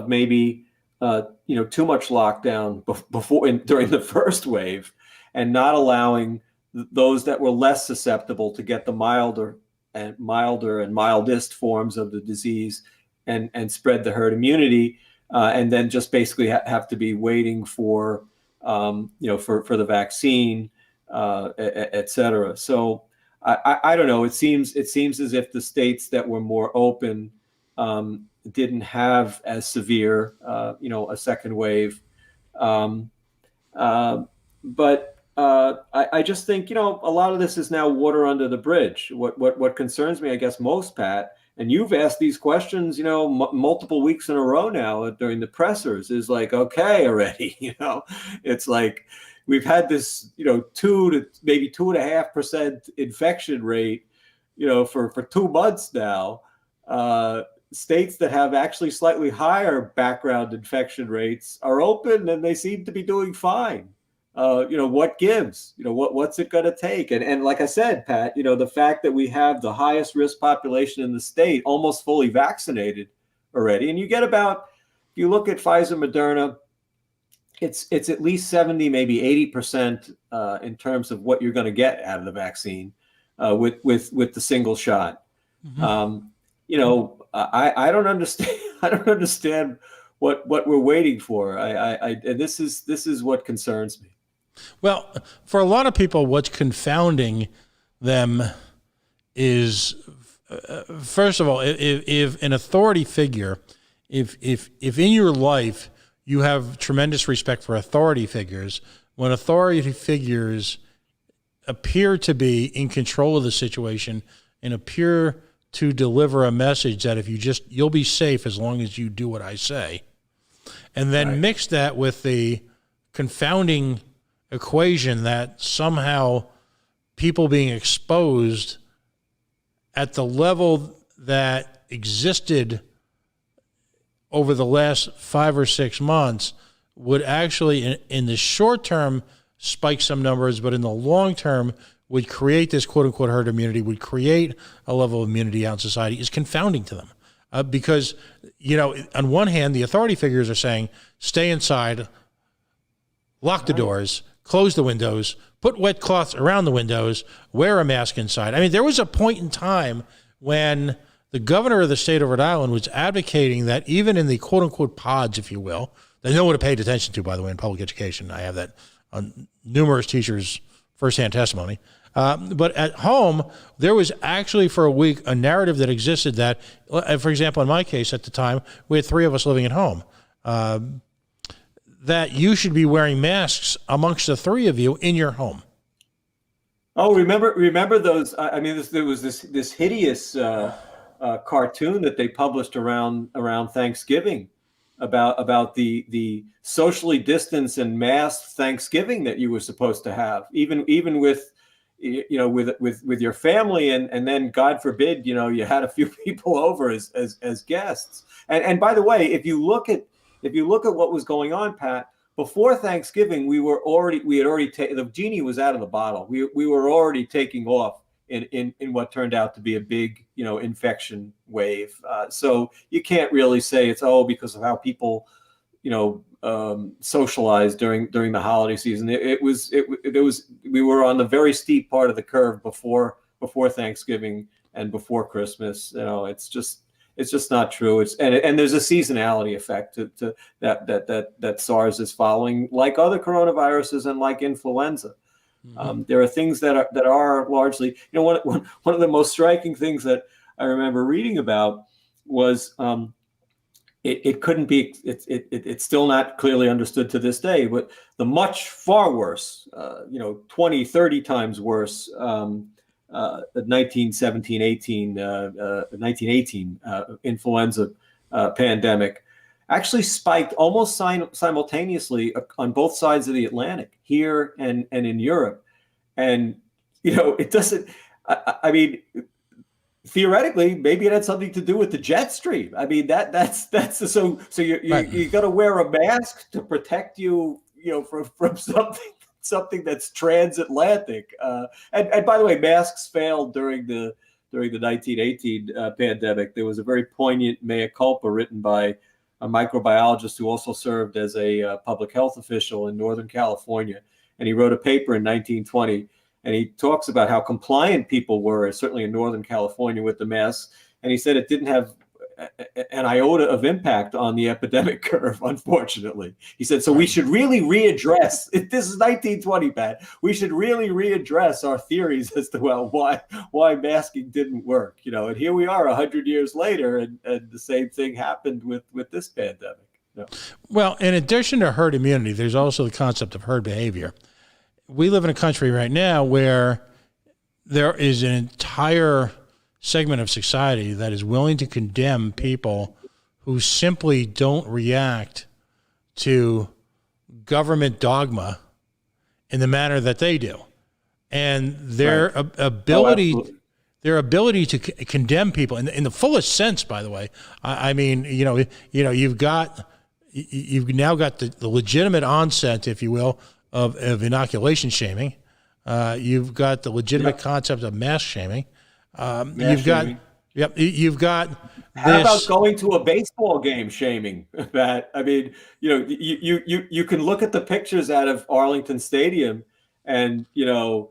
maybe too much lockdown during the first wave, and not allowing those that were less susceptible to get the milder and mildest forms of the disease and spread the herd immunity, and then just basically have to be waiting for the vaccine, et cetera. So I don't know. It seems as if the states that were more open didn't have as severe, a second wave. But I just think, a lot of this is now water under the bridge. What concerns me, I guess, most, Pat, and you've asked these questions, multiple weeks in a row now during the pressers, is like, okay, already, it's like we've had this, 2 to maybe 2.5% infection rate, for 2 months now. States that have actually slightly higher background infection rates are open, and they seem to be doing fine. What gives? What's it going to take? And like I said, Pat, the fact that we have the highest risk population in the state almost fully vaccinated already, and you get about, if you look at Pfizer, Moderna, it's at least 70, maybe 80% in terms of what you're going to get out of the vaccine with the single shot. I don't understand. I don't understand what we're waiting for. And this is what concerns me. Well, for a lot of people, what's confounding them is, first of all, if an authority figure, if in your life you have tremendous respect for authority figures, when authority figures appear to be in control of the situation and appear to deliver a message that you'll be safe as long as you do what I say, and then mix that with the confounding equation that somehow people being exposed at the level that existed over the last 5 or 6 months would actually, in the short term, spike some numbers, but in the long term would create this quote-unquote herd immunity, would create a level of immunity out in society, is confounding to them. Because, on one hand, the authority figures are saying, stay inside, lock the doors, close the windows, put wet cloths around the windows, wear a mask inside. I mean, there was a point in time when the governor of the state of Rhode Island was advocating that even in the quote unquote pods, if you will, that no one had paid attention to, by the way, in public education. I have that on numerous teachers' firsthand testimony. But at home, there was actually for a week a narrative that existed that, for example, in my case at the time, we had 3 of us living at home, that you should be wearing masks amongst the 3 of you in your home. Oh, remember those? I mean, there was this hideous cartoon that they published around Thanksgiving about the socially distanced and masked Thanksgiving that you were supposed to have, even with with your family, and then God forbid you had a few people over as guests. And by the way, if you look at what was going on, Pat, before Thanksgiving, the genie was out of the bottle. We were already taking off in what turned out to be a big, infection wave. So you can't really say it's because of how people, socialized during the holiday season. We were on the very steep part of the curve before Thanksgiving and before Christmas. It's just not true. And there's a seasonality effect to that SARS is following, like other coronaviruses and like influenza. Mm-hmm. There are things that are largely, one of the most striking things that I remember reading about was it couldn't be. It's still not clearly understood to this day, but the much far worse, 20, 30 times worse. 1918 influenza pandemic actually spiked almost simultaneously on both sides of the Atlantic, here and in Europe. And it doesn't. I mean, theoretically, maybe it had something to do with the jet stream. I mean, that's so you got to wear a mask to protect you, from something that's transatlantic. And by the way, masks failed during the 1918 pandemic. There was a very poignant mea culpa written by a microbiologist who also served as a public health official in Northern California. And he wrote a paper in 1920, and he talks about how compliant people were, certainly in Northern California, with the masks. And he said it didn't have an iota of impact on the epidemic curve, unfortunately. He said, so we should really readdress, this is 1920, Pat, we should really readdress our theories as to, why masking didn't work. And here we are 100 years later, and the same thing happened with this pandemic. Well, in addition to herd immunity, there's also the concept of herd behavior. We live in a country right now where there is an entire segment of society that is willing to condemn people who simply don't react to government dogma in the manner that they do. And their ability to condemn people in the fullest sense, by the way. I mean, you've now got the legitimate onset, if you will, of inoculation shaming. You've got the legitimate concept of mask shaming. You've got How about going to a baseball game shaming, Matt? I mean, you can look at the pictures out of Arlington Stadium, and the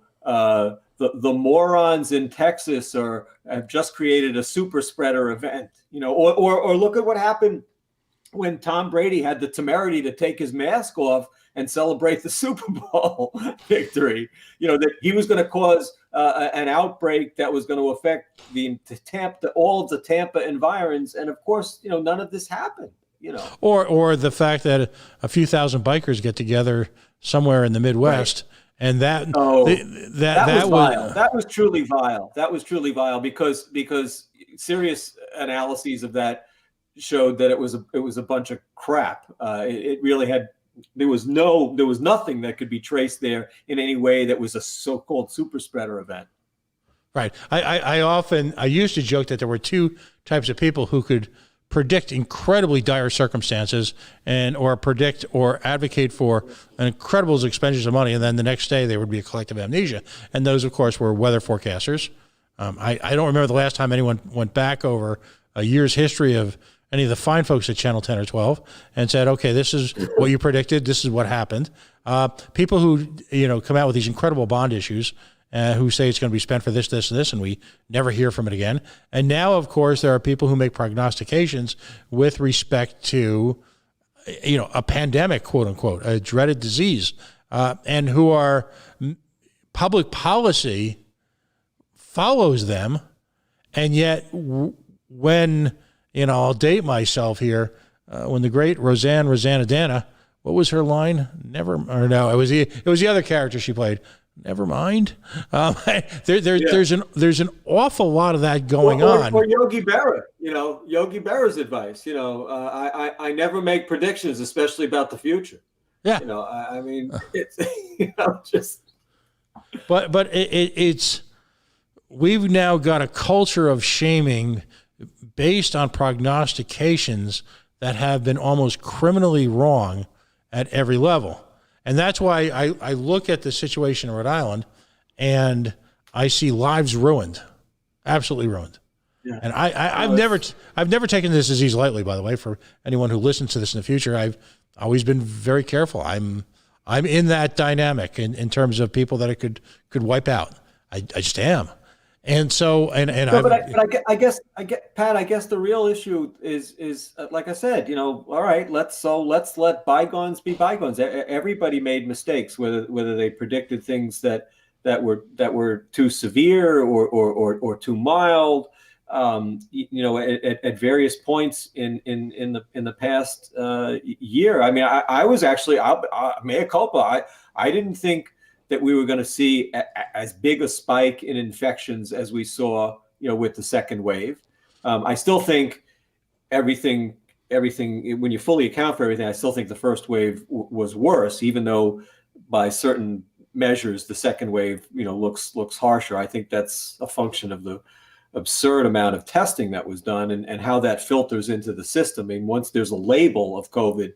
morons in Texas have just created a super spreader event. Or look at what happened when Tom Brady had the temerity to take his mask off and celebrate the Super Bowl victory. That he was going to cause an outbreak that was going to affect all of the Tampa environs, and of course, none of this happened. Or the fact that a few thousand bikers get together somewhere in the Midwest, right. And that was vile. That was truly vile. That was truly vile because serious analyses of that showed that it was a bunch of crap. It really had. There was nothing that could be traced there in any way that was a so-called super spreader event. Right. I used to joke that there were 2 types of people who could predict incredibly dire circumstances or predict or advocate for an incredible expenditures of money, and then the next day there would be a collective amnesia. And those, of course, were weather forecasters. I don't remember the last time anyone went back over a year's history of any of the fine folks at Channel 10 or 12 and said, okay, this is what you predicted. This is what happened. People who, come out with these incredible bond issues who say it's going to be spent for this, this, and this, and we never hear from it again. And now, of course, there are people who make prognostications with respect to, a pandemic, quote unquote, a dreaded disease, and who are public policy follows them. And yet when, I'll date myself here, when the great Rosanna Dana, what was her line? It was the other character she played. Never mind. There's an awful lot of that going on. Or Yogi Berra, Yogi Berra's advice. I never make predictions, especially about the future. Yeah. It's just. But it's we've now got a culture of shaming based on prognostications that have been almost criminally wrong at every level. And that's why I look at the situation in Rhode Island and I see lives ruined, absolutely ruined. Yeah. And I've never taken this disease lightly, by the way, for anyone who listens to this in the future. I've always been very careful. I'm in that dynamic in terms of people that it could wipe out. I just am. And so, I guess Pat, I guess the real issue is like I said, all right, let's let bygones be bygones. Everybody made mistakes, whether they predicted things that were too severe or too mild, at various points in the past year. I mean, I was actually mea culpa. I didn't think that we were going to see as big a spike in infections as we saw, with the second wave. I still think everything, when you fully account for everything, I still think the first wave was worse, even though by certain measures, the second wave, looks harsher. I think that's a function of the absurd amount of testing that was done and how that filters into the system. I mean, once there's a label of COVID,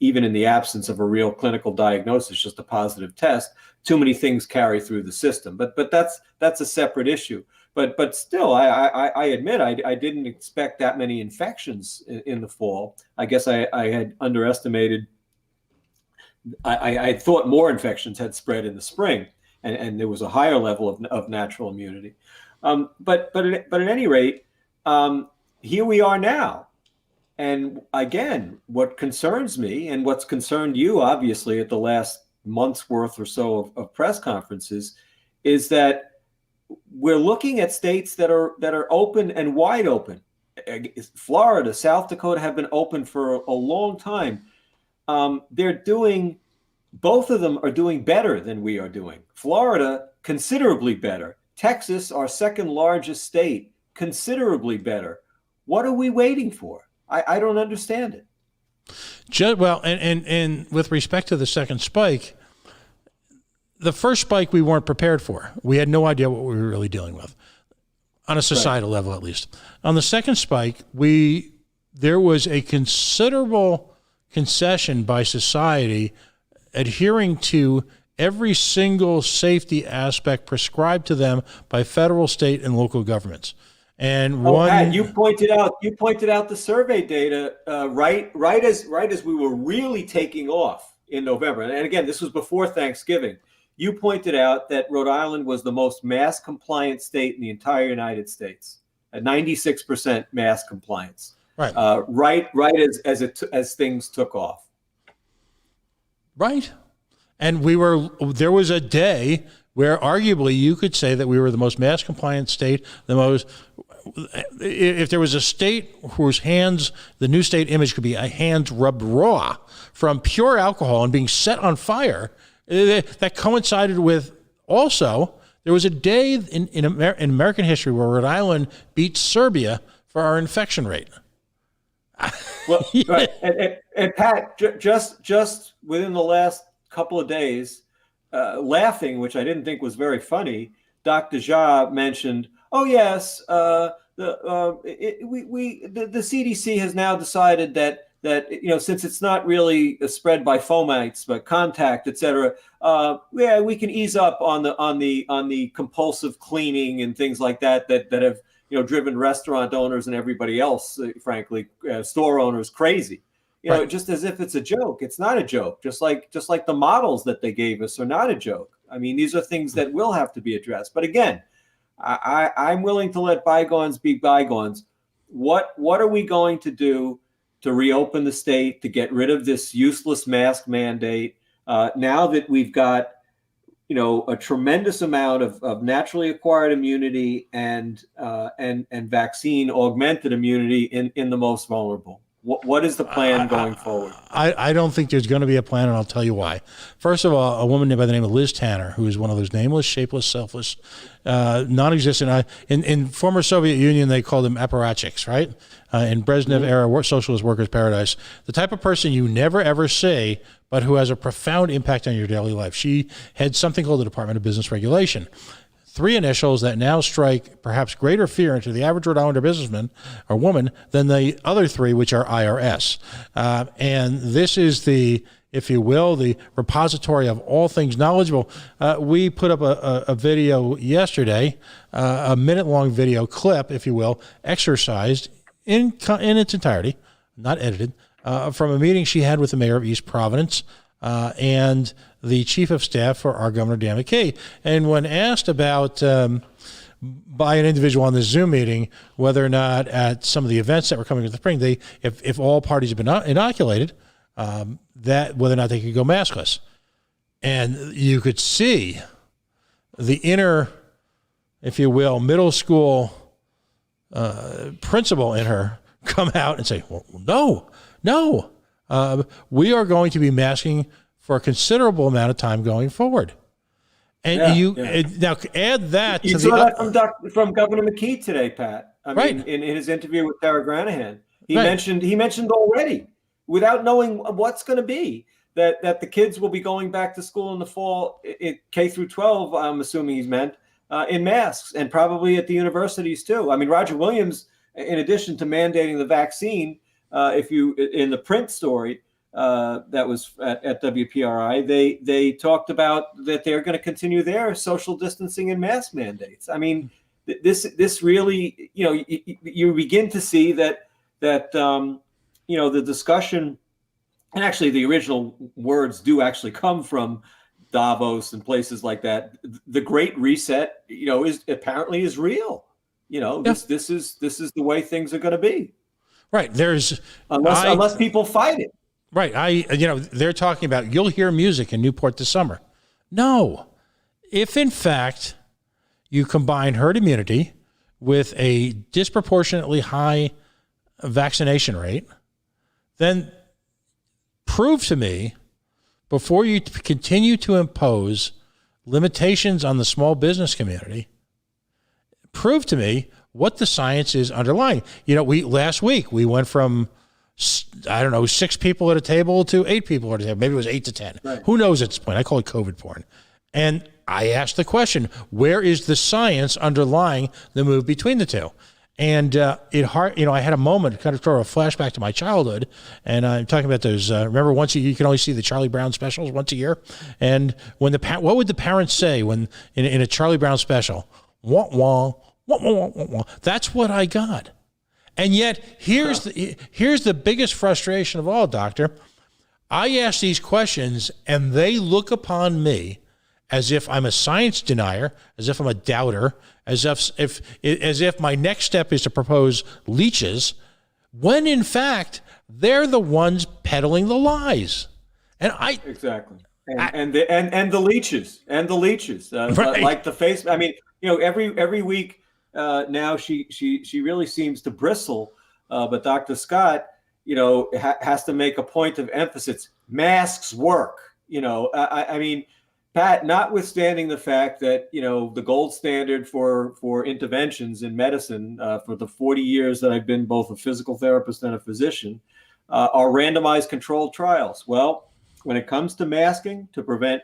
even in the absence of a real clinical diagnosis, just a positive test, too many things carry through the system. But that's a separate issue. But still, I admit I didn't expect that many infections in the fall. I guess I had underestimated. I thought more infections had spread in the spring, and there was a higher level of natural immunity. But at any rate, here we are now. And again, what concerns me and what's concerned you, obviously, at the last month's worth or so of press conferences, is that we're looking at states that are open and wide open. Florida, South Dakota have been open for a long time. Both of them are doing better than we are doing. Florida, considerably better. Texas, our second largest state, considerably better. What are we waiting for? I don't understand it. Well, and with respect to the second spike, the first spike we weren't prepared for. We had no idea what we were really dealing with, on a societal level at least. On the second spike, there was a considerable concession by society adhering to every single safety aspect prescribed to them by federal, state, and local governments. And Pat, you pointed out the survey data right as we were really taking off in November. And again, this was before Thanksgiving. You pointed out that Rhode Island was the most mask compliant state in the entire United States, at 96% mask compliance. Right. Right as things took off. Right. And there was a day where arguably you could say that we were the most mask compliant state, if there was a state whose hands, the new state image could be a hands rubbed raw from pure alcohol and being set on fire, that coincided with also, there was a day in American history where Rhode Island beat Serbia for our infection rate. Well, right. And Pat, just within the last couple of days, laughing, which I didn't think was very funny, Dr. Jha mentioned, "Oh yes, the CDC has now decided that since it's not really spread by fomites but contact, etc. We can ease up on the compulsive cleaning and things like that have driven restaurant owners and everybody else, frankly, store owners crazy." Right. Just as if it's a joke. It's not a joke. Just like the models that they gave us are not a joke. I mean, these are things that will have to be addressed. But again, I'm willing to let bygones be bygones. What are we going to do to reopen the state, to get rid of this useless mask mandate? Now that we've got, a tremendous amount of naturally acquired immunity and vaccine augmented immunity in the most vulnerable. What is the plan going forward? I don't think there's going to be a plan, and I'll tell you why. First of all, a woman by the name of Liz Tanner, who is one of those nameless, shapeless, selfless, non-existent. In former Soviet Union, they called them apparatchiks, right? In Brezhnev era socialist workers' paradise, the type of person you never ever see, but who has a profound impact on your daily life. She had something called the Department of Business Regulation. 3 initials that now strike perhaps greater fear into the average Rhode Islander businessman or woman than the other 3, which are IRS. And this is the, if you will, the repository of all things knowledgeable. We put up a video yesterday, a minute-long video clip, if you will, exercised in its entirety, not edited, from a meeting she had with the mayor of East Providence and the chief of staff for our Governor Dan McKay. And when asked about by an individual on this Zoom meeting whether or not at some of the events that were coming to the spring, if all parties have been inoculated, that whether or not they could go maskless. And you could see the inner, if you will, middle school principal in her come out and say, well, no, we are going to be masking for a considerable amount of time going forward. And now add that you to saw that from Governor McKee today, Pat. I mean, in his interview with Tara Granahan, he mentioned already, without knowing what's going to be, that the kids will be going back to school in the fall, K through 12. I'm assuming he's meant in masks, and probably at the universities too. I mean, Roger Williams, in addition to mandating the vaccine, in the print story that was at WPRI, they talked about that they're going to continue their social distancing and mask mandates. I mean, this really, you begin to see that the discussion, and actually the original words do actually come from Davos and places like that. The Great Reset, is apparently real. This is the way things are going to be. Right. Unless people fight it. Right. They're talking about you'll hear music in Newport this summer. No. If in fact you combine herd immunity with a disproportionately high vaccination rate, then prove to me, before you continue to impose limitations on the small business community, prove to me what the science is underlying. Last week we went from 6 people at a table to 8 people at a table. Maybe it was 8 to 10. Right. Who knows at this point? I call it COVID porn. And I asked the question, where is the science underlying the move between the two? And I had a moment, kind of throw a flashback to my childhood, and I'm talking about those. Remember, once you can only see the Charlie Brown specials once a year, and when what would the parents say when in a Charlie Brown special? Wah wah wah wah wah wah. That's what I got. And yet, here's the biggest frustration of all, Doctor. I ask these questions, and they look upon me as if I'm a science denier, as if I'm a doubter, as if my next step is to propose leeches, when in fact they're the ones peddling the lies. And exactly. And the leeches right. Like the face. I mean, every week. Now she really seems to bristle, but Dr. Scott, has to make a point of emphasis. Masks work. I mean, Pat, notwithstanding the fact that the gold standard for interventions in medicine for the 40 years that I've been both a physical therapist and a physician are randomized controlled trials. Well, when it comes to masking to prevent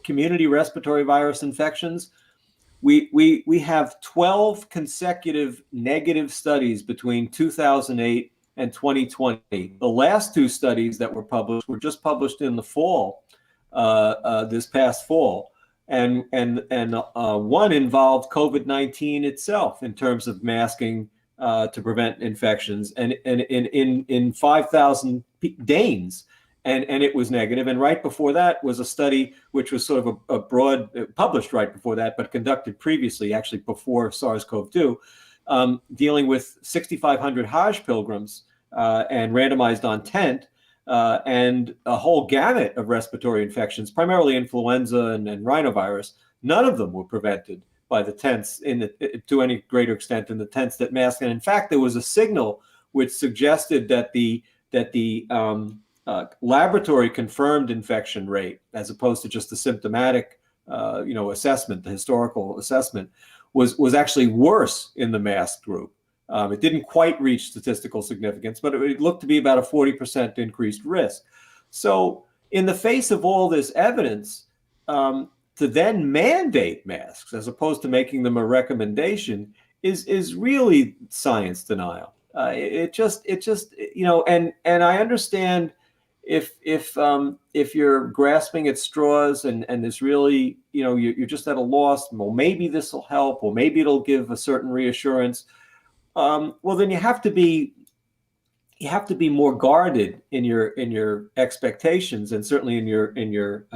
community respiratory virus infections, we have 12 consecutive negative studies between 2008 and 2020. The last 2 studies that were published were just published in the fall, this past fall, and one involved COVID-19 itself in terms of masking to prevent infections, and in 5,000 Danes, and it was negative. And right before that was a study which was sort of a broad, published right before that, but conducted previously, actually before SARS-CoV-2, dealing with 6,500 Hajj pilgrims and randomized on tent, and a whole gamut of respiratory infections, primarily influenza and rhinovirus. None of them were prevented by the tents to any greater extent in the tents that masked. And in fact, there was a signal which suggested that the laboratory confirmed infection rate, as opposed to just the symptomatic assessment, the historical assessment, was actually worse in the masked group. It didn't quite reach statistical significance, but it looked to be about a 40% increased risk. So in the face of all this evidence, to then mandate masks as opposed to making them a recommendation is really science denial. It just and I understand if you're grasping at straws and there's really you're just at a loss. Well, maybe this will help. Well, maybe it'll give a certain reassurance. Well, then you have to be more guarded in your expectations, and certainly in your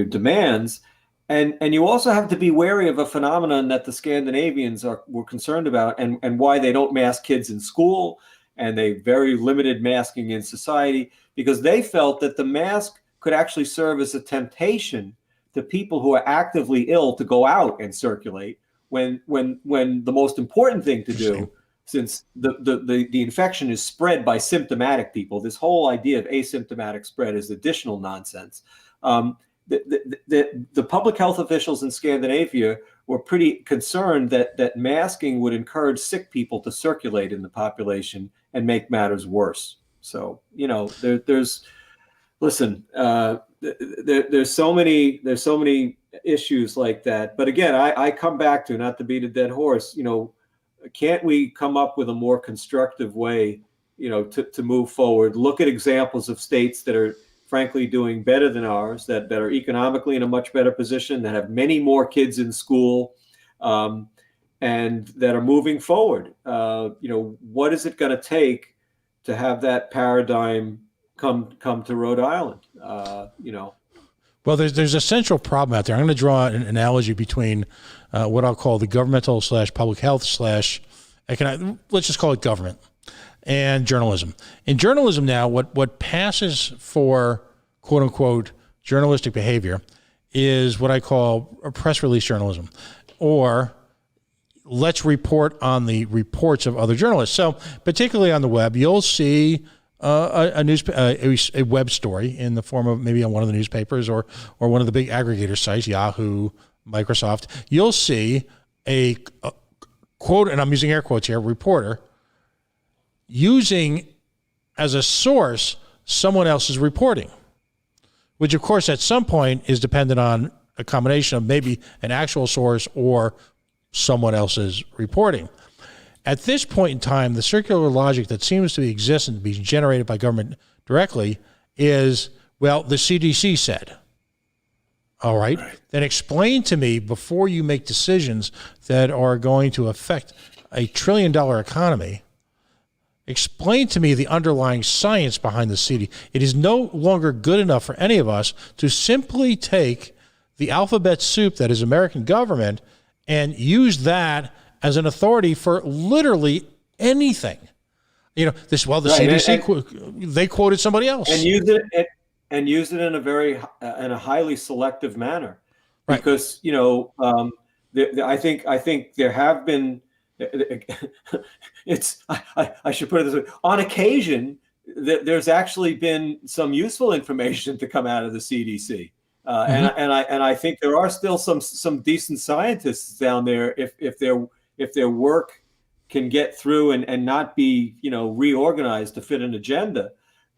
demands, and you also have to be wary of a phenomenon that the Scandinavians were concerned about, and why they don't mask kids in school, and they very limited masking in society, because they felt that the mask could actually serve as a temptation to people who are actively ill to go out and circulate, when the most important thing to do, since the infection is spread by symptomatic people, this whole idea of asymptomatic spread is additional nonsense. The public health officials in Scandinavia were pretty concerned that masking would encourage sick people to circulate in the population and make matters worse. So there's so many issues like that. But again, I come back to, not to beat a dead horse, can't we come up with a more constructive way, to move forward? Look at examples of states that are frankly doing better than ours, that are economically in a much better position, that have many more kids in school, and that are moving forward. What is it going to take to have that paradigm come to Rhode Island? Well, there's a central problem out there. I'm going to draw an analogy between what I'll call the governmental / public health / economic, let's just call it government, and journalism. In journalism now, what passes for quote unquote journalistic behavior is what I call a press release journalism, or let's report on the reports of other journalists. So particularly on the web, you'll see a web story in the form of maybe on one of the newspapers or one of the big aggregator sites, Yahoo, Microsoft. You'll see a quote, and I'm using air quotes here, reporter using as a source someone else's reporting, which of course at some point is dependent on a combination of maybe an actual source or someone else's reporting. At this point in time, the circular logic that seems to exist and be generated by government directly is, well, the CDC said. All right. Then explain to me, before you make decisions that are going to affect a $1 trillion economy, explain to me the underlying science behind the CDC. It is no longer good enough for any of us to simply take the alphabet soup that is American government and use that as an authority for literally anything. The CDC, they quoted somebody else. And use it in a highly selective manner, right? Because I think there have been. I should put it this way: on occasion, there's actually been some useful information to come out of the CDC, and I think there are still some decent scientists down there if their work can get through and not be reorganized to fit an agenda.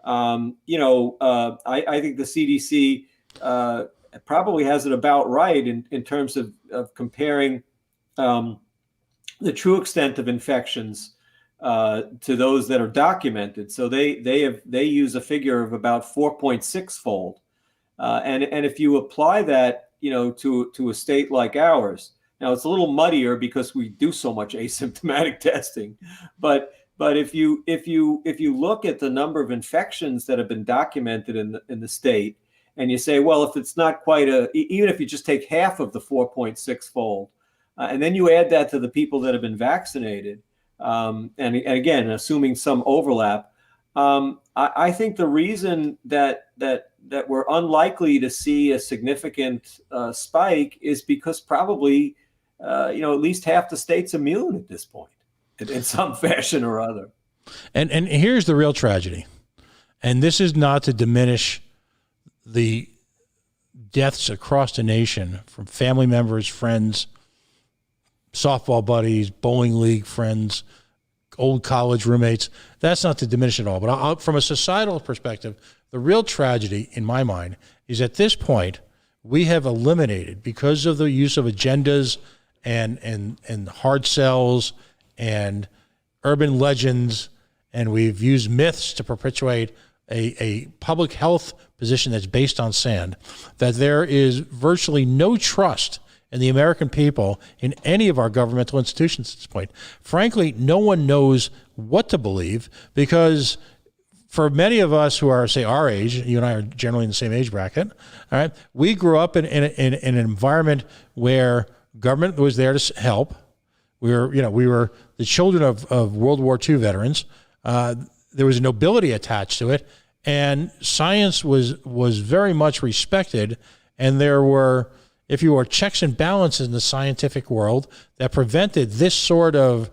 I think the CDC probably has it about right in terms of comparing the true extent of infections to those that are documented. So they use a figure of about 4.6-fold, and if you apply that to a state like ours. Now, it's a little muddier because we do so much asymptomatic testing, but But if you look at the number of infections that have been documented in the state, and you say, well, if it's not quite even if you just take half of the 4.6 fold, and then you add that to the people that have been vaccinated, and again, assuming some overlap, I think the reason that we're unlikely to see a significant spike is because probably at least half the state's immune at this point in some fashion or other. And here's the real tragedy, and this is not to diminish the deaths across the nation from family members, friends, softball buddies, bowling league friends, old college roommates. That's not to diminish it all. But from a societal perspective, the real tragedy in my mind is at this point we have eliminated, because of the use of agendas and hard sells and urban legends, and we've used myths to perpetuate a public health position that's based on sand, that there is virtually no trust in the American people in any of our governmental institutions at this point. Frankly, no one knows what to believe, because for many of us who are, say, our age, you and I are generally in the same age bracket, all right, we grew up in an environment where government was there to help. We were the children of World War II veterans. There was a nobility attached to it, and science was very much respected, and there were, if you were, checks and balances in the scientific world that prevented this sort of,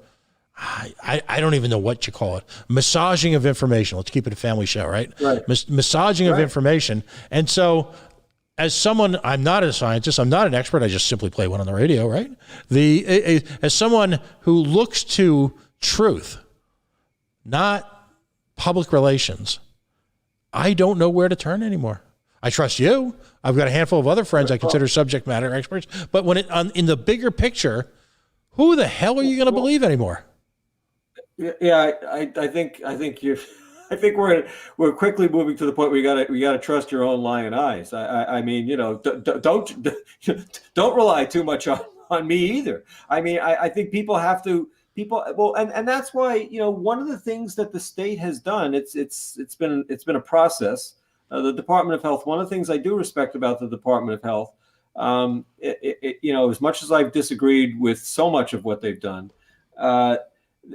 I don't even know what you call it, massaging of information. Let's keep it a family show, right? Right. Massaging of information. And so, as someone, I'm not a scientist, I'm not an expert, I just simply play one on the radio, right? As someone who looks to truth, not public relations, I don't know where to turn anymore. I trust you. I've got a handful of other friends I consider subject matter experts, but when in the bigger picture, who the hell are you going to believe anymore? Yeah, I think we're quickly moving to the point where we gotta trust your own lying eyes. I mean, don't rely too much on me either. I mean, I think people have to. And that's why, one of the things that the state has done, it's been a process. The Department of Health, one of the things I do respect about the Department of Health, as much as I've disagreed with so much of what they've done,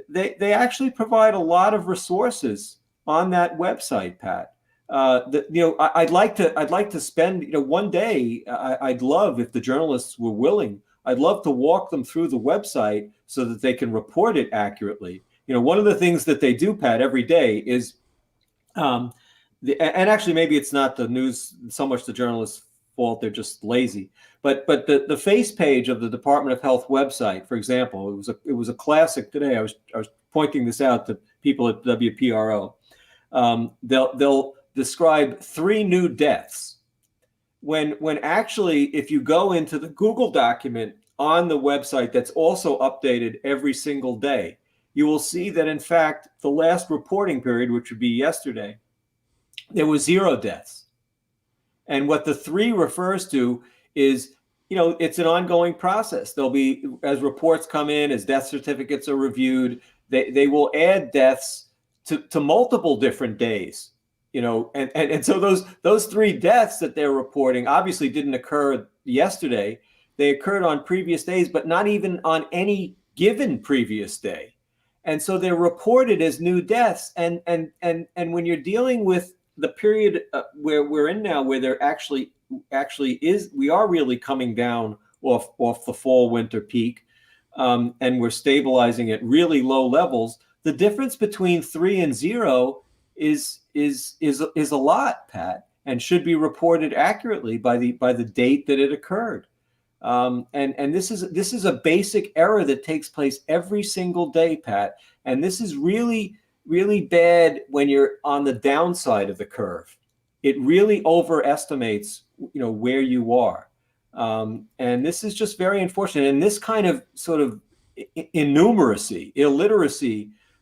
they actually provide a lot of resources on that website, Pat. I'd like to spend, one day. I'd love, if the journalists were willing, I'd love to walk them through the website so that they can report it accurately. One of the things that they do, Pat, every day is, and actually maybe it's not the news so much the journalists' fault, they're just lazy. But the face page of the Department of Health website, for example, it was a classic today. I was pointing this out to people at WPRO. They'll describe 3 new deaths. When actually, if you go into the Google document on the website that's also updated every single day, you will see that, in fact, the last reporting period, which would be yesterday, there was 0 deaths. And what the 3 refers to is, it's an ongoing process. There'll be, as reports come in, as death certificates are reviewed, they will add deaths to multiple different days. And so those 3 deaths that they're reporting obviously didn't occur yesterday. They occurred on previous days, but not even on any given previous day. And so they're reported as new deaths. And when you're dealing with the period where we're in now, where there actually is, we are really coming down off the fall winter peak, and we're stabilizing at really low levels. The difference between 3 and 0 is a lot, Pat, and should be reported accurately by the date that it occurred. And this is a basic error that takes place every single day, Pat. And this is really, really bad when you're on the downside of the curve. It really overestimates, where you are. And this is just very unfortunate. And this kind of sort of illiteracy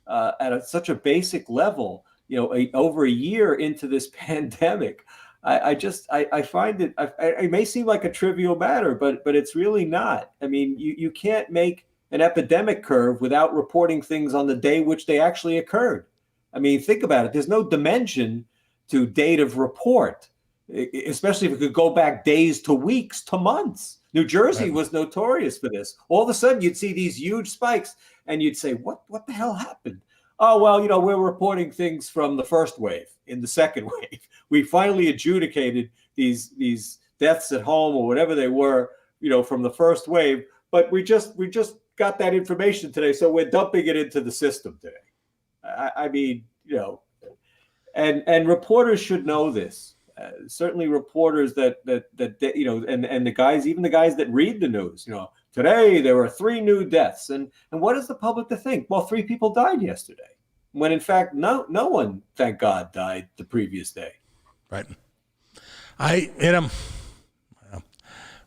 at such a basic level, over a year into this pandemic, I find it may seem like a trivial matter, but it's really not. I mean, you can't make an epidemic curve without reporting things on the day which they actually occurred. I mean, think about it. There's no dimension to date of report, especially if it could go back days to weeks to months. New Jersey was notorious for this. All of a sudden, you'd see these huge spikes, and you'd say, what the hell happened? Oh, well, we're reporting things from the first wave. In the second wave, we finally adjudicated these deaths at home or whatever they were, from the first wave. But we just got that information today, so we're dumping it into the system today. I mean, and reporters should know this. Certainly, reporters that and the guys, even the guys that read the news, today there were 3 new deaths, and what is the public to think? Well, 3 people died yesterday, when in fact no one, thank God, died the previous day. Right.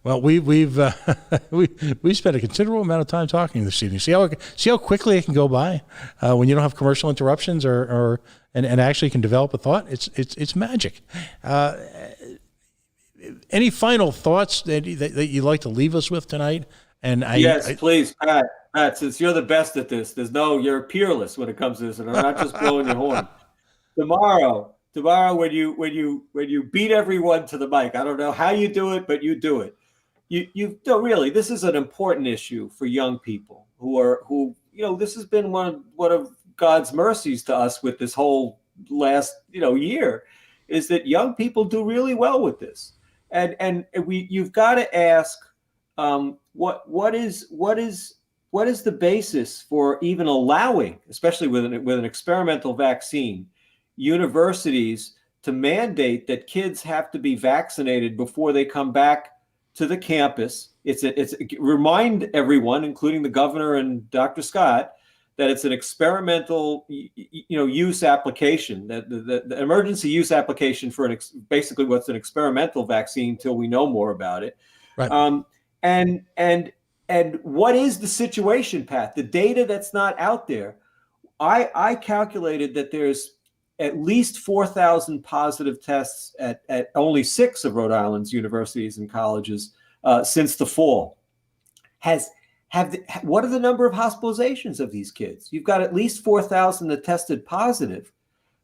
Well, we've we spent a considerable amount of time talking this evening. See how quickly it can go by when you don't have commercial interruptions and actually can develop a thought. It's magic. Any final thoughts that you'd like to leave us with tonight? And please, Pat. Since you're the best at this, you're peerless when it comes to this, and I'm not just blowing your horn. Tomorrow, when you beat everyone to the mic, I don't know how you do it, but you do it. You really, this is an important issue for young people who this has been one of God's mercies to us with this whole last year, is that young people do really well with this, and you've got to ask what is the basis for even allowing, especially with an experimental vaccine, universities to mandate that kids have to be vaccinated before they come back to the campus. It's remind everyone, including the governor and Dr. Scott, that it's an experimental use application, that the emergency use application for basically what's an experimental vaccine till we know more about it. Right. And what is the situation, Pat? The data that's not out there. I calculated that there's at least 4,000 positive tests at only 6 of Rhode Island's universities and colleges since the fall. What are the number of hospitalizations of these kids? You've got at least 4,000 that tested positive.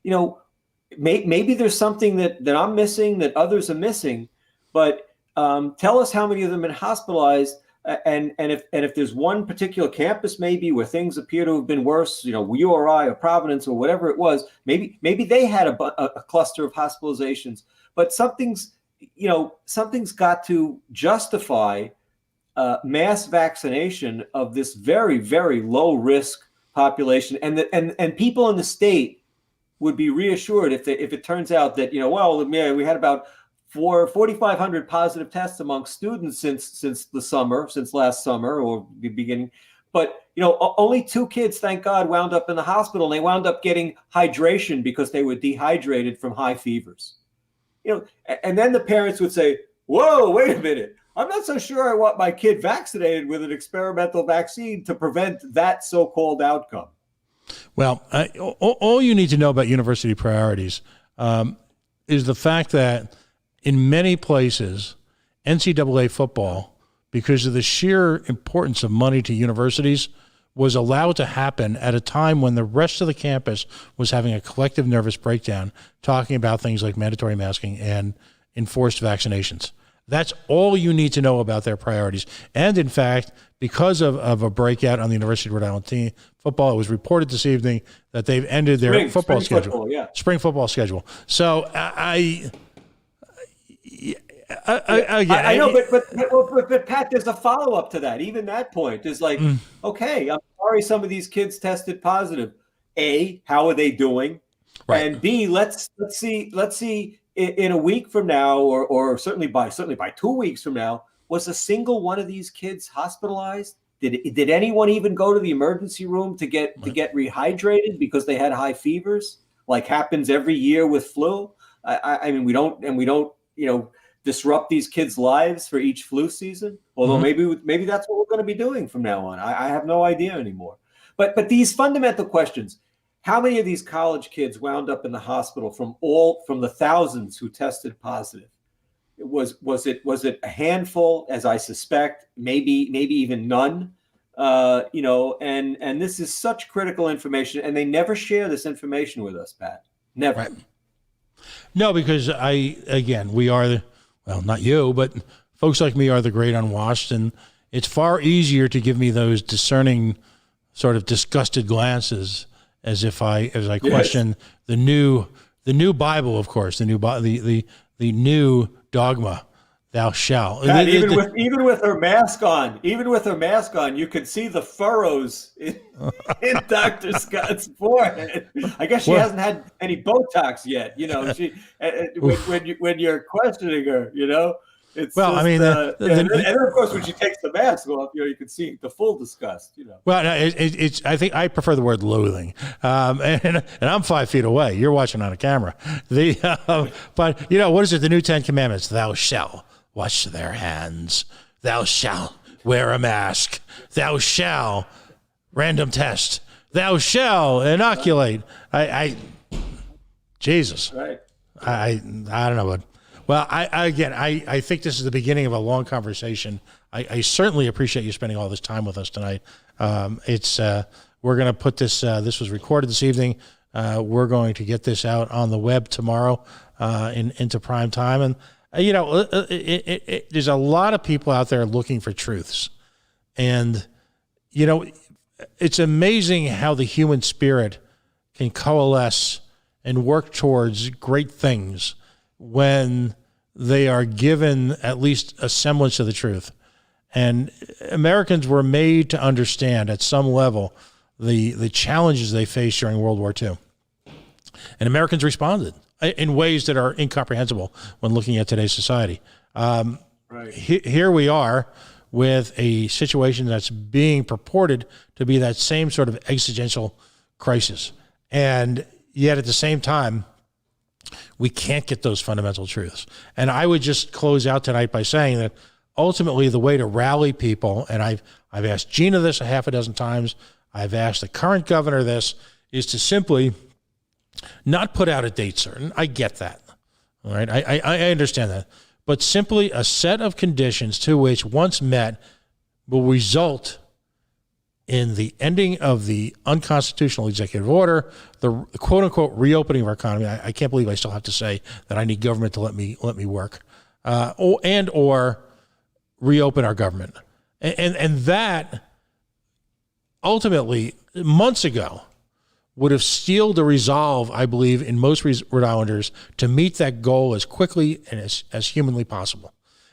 Maybe there's something that I'm missing, that others are missing, but tell us how many of them have been hospitalized. And if there's one particular campus maybe where things appear to have been worse, URI or Providence or whatever it was, maybe they had a cluster of hospitalizations. But something's got to justify mass vaccination of this very, very low risk population, and people in the state would be reassured if it turns out that we had about 4,500 positive tests among students since last summer or the beginning. But, only 2 kids, thank God, wound up in the hospital, and they wound up getting hydration because they were dehydrated from high fevers. And then the parents would say, whoa, wait a minute. I'm not so sure I want my kid vaccinated with an experimental vaccine to prevent that so-called outcome. Well, all you need to know about university priorities is the fact that in many places, NCAA football, because of the sheer importance of money to universities, was allowed to happen at a time when the rest of the campus was having a collective nervous breakdown, talking about things like mandatory masking and enforced vaccinations. That's all you need to know about their priorities. And in fact, because of a breakout on the University of Rhode Island team football, it was reported this evening that they've ended their football schedule. Spring football schedule. So I know, but Pat, there's a follow-up to that. Even that point is like, okay, I'm sorry some of these kids tested positive. A, how are they doing? Right. And B, let's see in a week from now, or certainly by 2 weeks from now, was a single one of these kids hospitalized? Did anyone even go to the emergency room to get rehydrated because they had high fevers, like happens every year with flu? I mean, we don't disrupt these kids' lives for each flu season. Although maybe that's what we're going to be doing from now on. I have no idea anymore. But these fundamental questions: how many of these college kids wound up in the hospital from the thousands who tested positive? Was it a handful, as I suspect? Maybe even none. and this is such critical information, and they never share this information with us, Pat. Never. Right. No, because we are, well, not you, but folks like me are the great unwashed, and it's far easier to give me those discerning, sort of disgusted glances as I question the new Bible, of course, the new dogma, thou shalt. God, even with her mask on, you could see the furrows in Dr. Scott's forehead. I guess she hasn't had any Botox yet. She when you're questioning her, it's and of course when she takes the mask off, you can see the full disgust. Well, no, it's I think I prefer the word loathing, and I'm 5 feet away. You're watching on a camera. But what is it? The new 10 Commandments: Thou shalt wash their hands. Thou shalt wear a mask. Thou shalt random test. Thou shalt inoculate. Jesus. Right. I don't know, but well, I think this is the beginning of a long conversation. I certainly appreciate you spending all this time with us tonight. We're going to put this. This was recorded this evening. We're going to get this out on the web tomorrow into prime time, and there's a lot of people out there looking for truths, and it's amazing how the human spirit can coalesce and work towards great things when they are given at least a semblance of the truth. And Americans were made to understand at some level the challenges they faced during World War II. And Americans responded in ways that are incomprehensible when looking at today's society. Right. Here we are with a situation that's being purported to be that same sort of existential crisis. And yet at the same time, we can't get those fundamental truths. And I would just close out tonight by saying that ultimately the way to rally people, and I've asked Gina this a half a dozen times, I've asked the current governor this, is to simply not put out a date certain. I get that. All right. I understand that. But simply a set of conditions to which, once met, will result in the ending of the unconstitutional executive order, the quote unquote reopening of our economy. I can't believe I still have to say that I need government to let me work, or reopen our government. And that ultimately months ago would have steeled the resolve, I believe, in most Rhode Islanders to meet that goal as quickly and as humanly possible.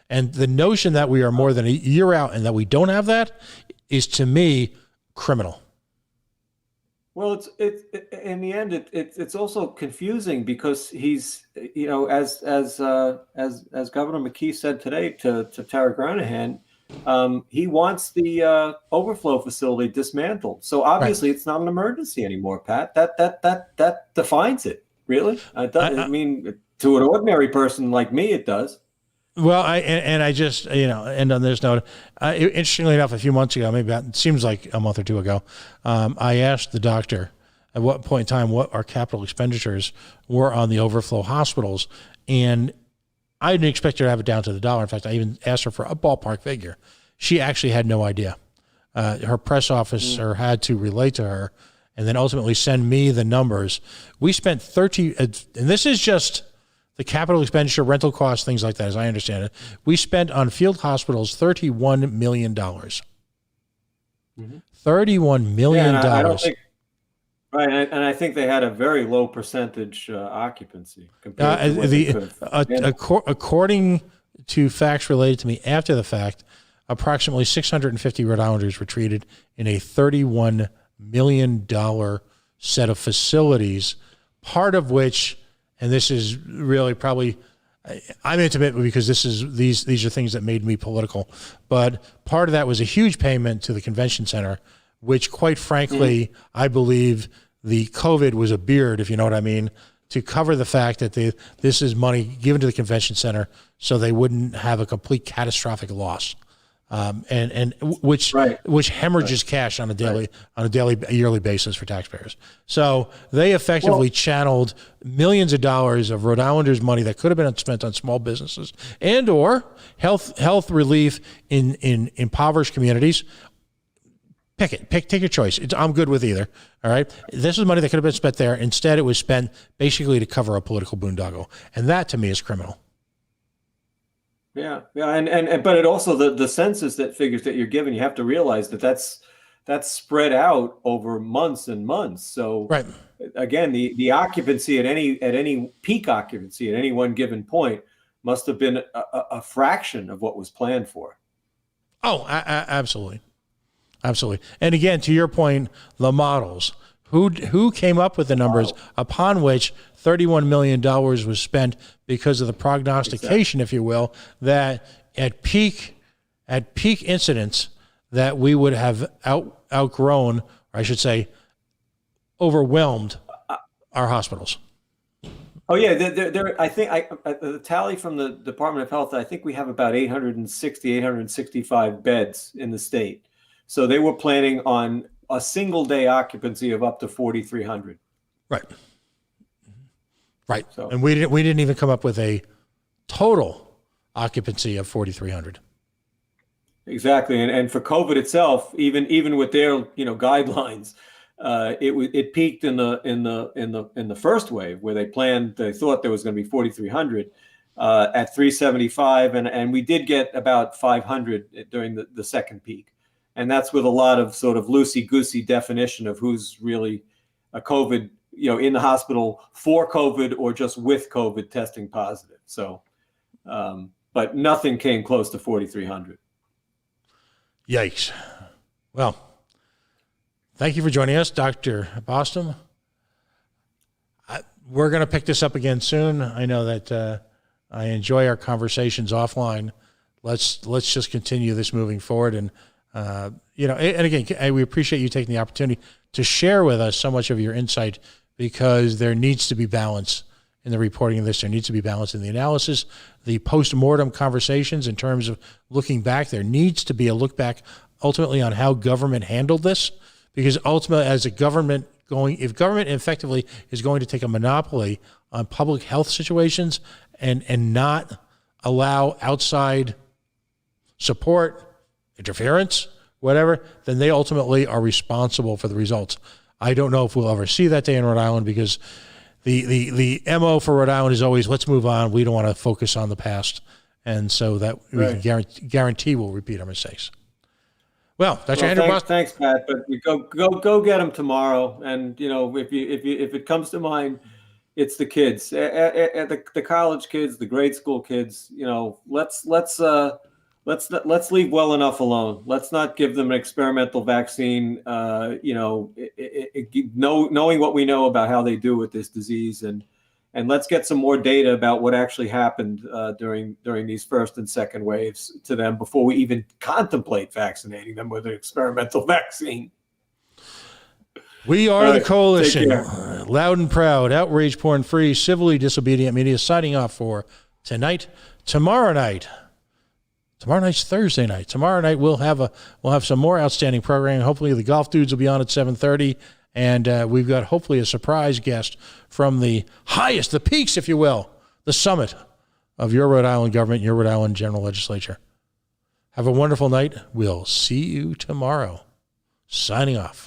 And the notion that we are more than a year out and that we don't have that is, to me, criminal. Well, it's in the end, it's also confusing because he's, as Governor McKee said today to Tara Granahan, he wants the overflow facility dismantled. So obviously, It's not an emergency anymore, Pat. That defines it, really. I mean, to an ordinary person like me, it does. Well, I just, end on this note. Interestingly enough, a few months ago, maybe it seems like a month or two ago, I asked the doctor at what point in time what our capital expenditures were on the overflow hospitals, and I didn't expect her to have it down to the dollar. In fact, I even asked her for a ballpark figure. She actually had no idea. Her press officer had to relate to her and then ultimately send me the numbers. We spent and this is just the capital expenditure, rental costs, things like that, as I understand it. We spent on field hospitals $31 million. $31 million. I don't think, right, and I think they had a very low percentage occupancy compared to according to facts related to me after the fact, approximately 650 Rhode Islanders were treated in a $31 million set of facilities, part of which, and this is really probably, I'm intimate because these are things that made me political, but part of that was a huge payment to the convention center, which quite frankly, I believe the COVID was a beard, if you know what I mean, to cover the fact that this is money given to the convention center so they wouldn't have a complete catastrophic loss. Which hemorrhages cash on a yearly basis for taxpayers. So they effectively channeled millions of dollars of Rhode Islanders' money that could have been spent on small businesses and or health relief in impoverished communities, Pick it. Take your choice. I'm good with either. All right. This is money that could have been spent there. Instead, it was spent basically to cover a political boondoggle. And that to me is criminal. Yeah. And but it also, the census that figures that you're given, you have to realize that that's spread out over months and months. So right. Again, the occupancy at any peak occupancy at any one given point must have been a fraction of what was planned for. Oh, absolutely. Absolutely. And again, to your point, the models. Who came up with the numbers upon which $31 million was spent because of the prognostication, if you will, that at peak incidence that we would have outgrown, or I should say, overwhelmed our hospitals. Oh yeah, I think the tally from the Department of Health, I think we have about 865 beds in the state. So they were planning on a single day occupancy of up to 4,300. Right. Right. So, and we didn't even come up with a total occupancy of 4,300. Exactly. And for COVID itself, even with their guidelines, it peaked in the first wave where they thought there was going to be 4,300 at 375, and we did get about 500 during the second peak. And that's with a lot of sort of loosey-goosey definition of who's really a COVID, in the hospital for COVID or just with COVID testing positive. So, but nothing came close to 4,300. Yikes. Well, thank you for joining us, Dr. Bostom. We're going to pick this up again soon. I know that I enjoy our conversations offline. Let's just continue this moving forward. And and again, we appreciate you taking the opportunity to share with us so much of your insight, because there needs to be balance in the reporting of this. There needs to be balance in the analysis, the post-mortem conversations in terms of looking back. There needs to be a look back ultimately on how government handled this, because ultimately as a government if government effectively is going to take a monopoly on public health situations and not allow outside support, interference, whatever, then they ultimately are responsible for the results. I don't know if we'll ever see that day in Rhode Island, because the MO for Rhode Island is always, let's move on. We don't want to focus on the past. And so that we can guarantee we'll repeat our mistakes. Well, Dr. Andrew Bostom. Thanks, Pat. But you go get them tomorrow. And if it comes to mind, it's the kids, the college kids, the grade school kids. Let's leave well enough alone. Let's not give them an experimental vaccine. Knowing what we know about how they do with this disease, and let's get some more data about what actually happened during these first and second waves to them before we even contemplate vaccinating them with an experimental vaccine. We are the coalition, loud and proud, outrage, porn free, civilly disobedient media, signing off for tonight. Tomorrow night's Thursday night. Tomorrow night we'll have some more outstanding programming. Hopefully the golf dudes will be on at 7:30, and we've got hopefully a surprise guest from the peaks, if you will, the summit of your Rhode Island government, your Rhode Island General Legislature. Have a wonderful night. We'll see you tomorrow. Signing off.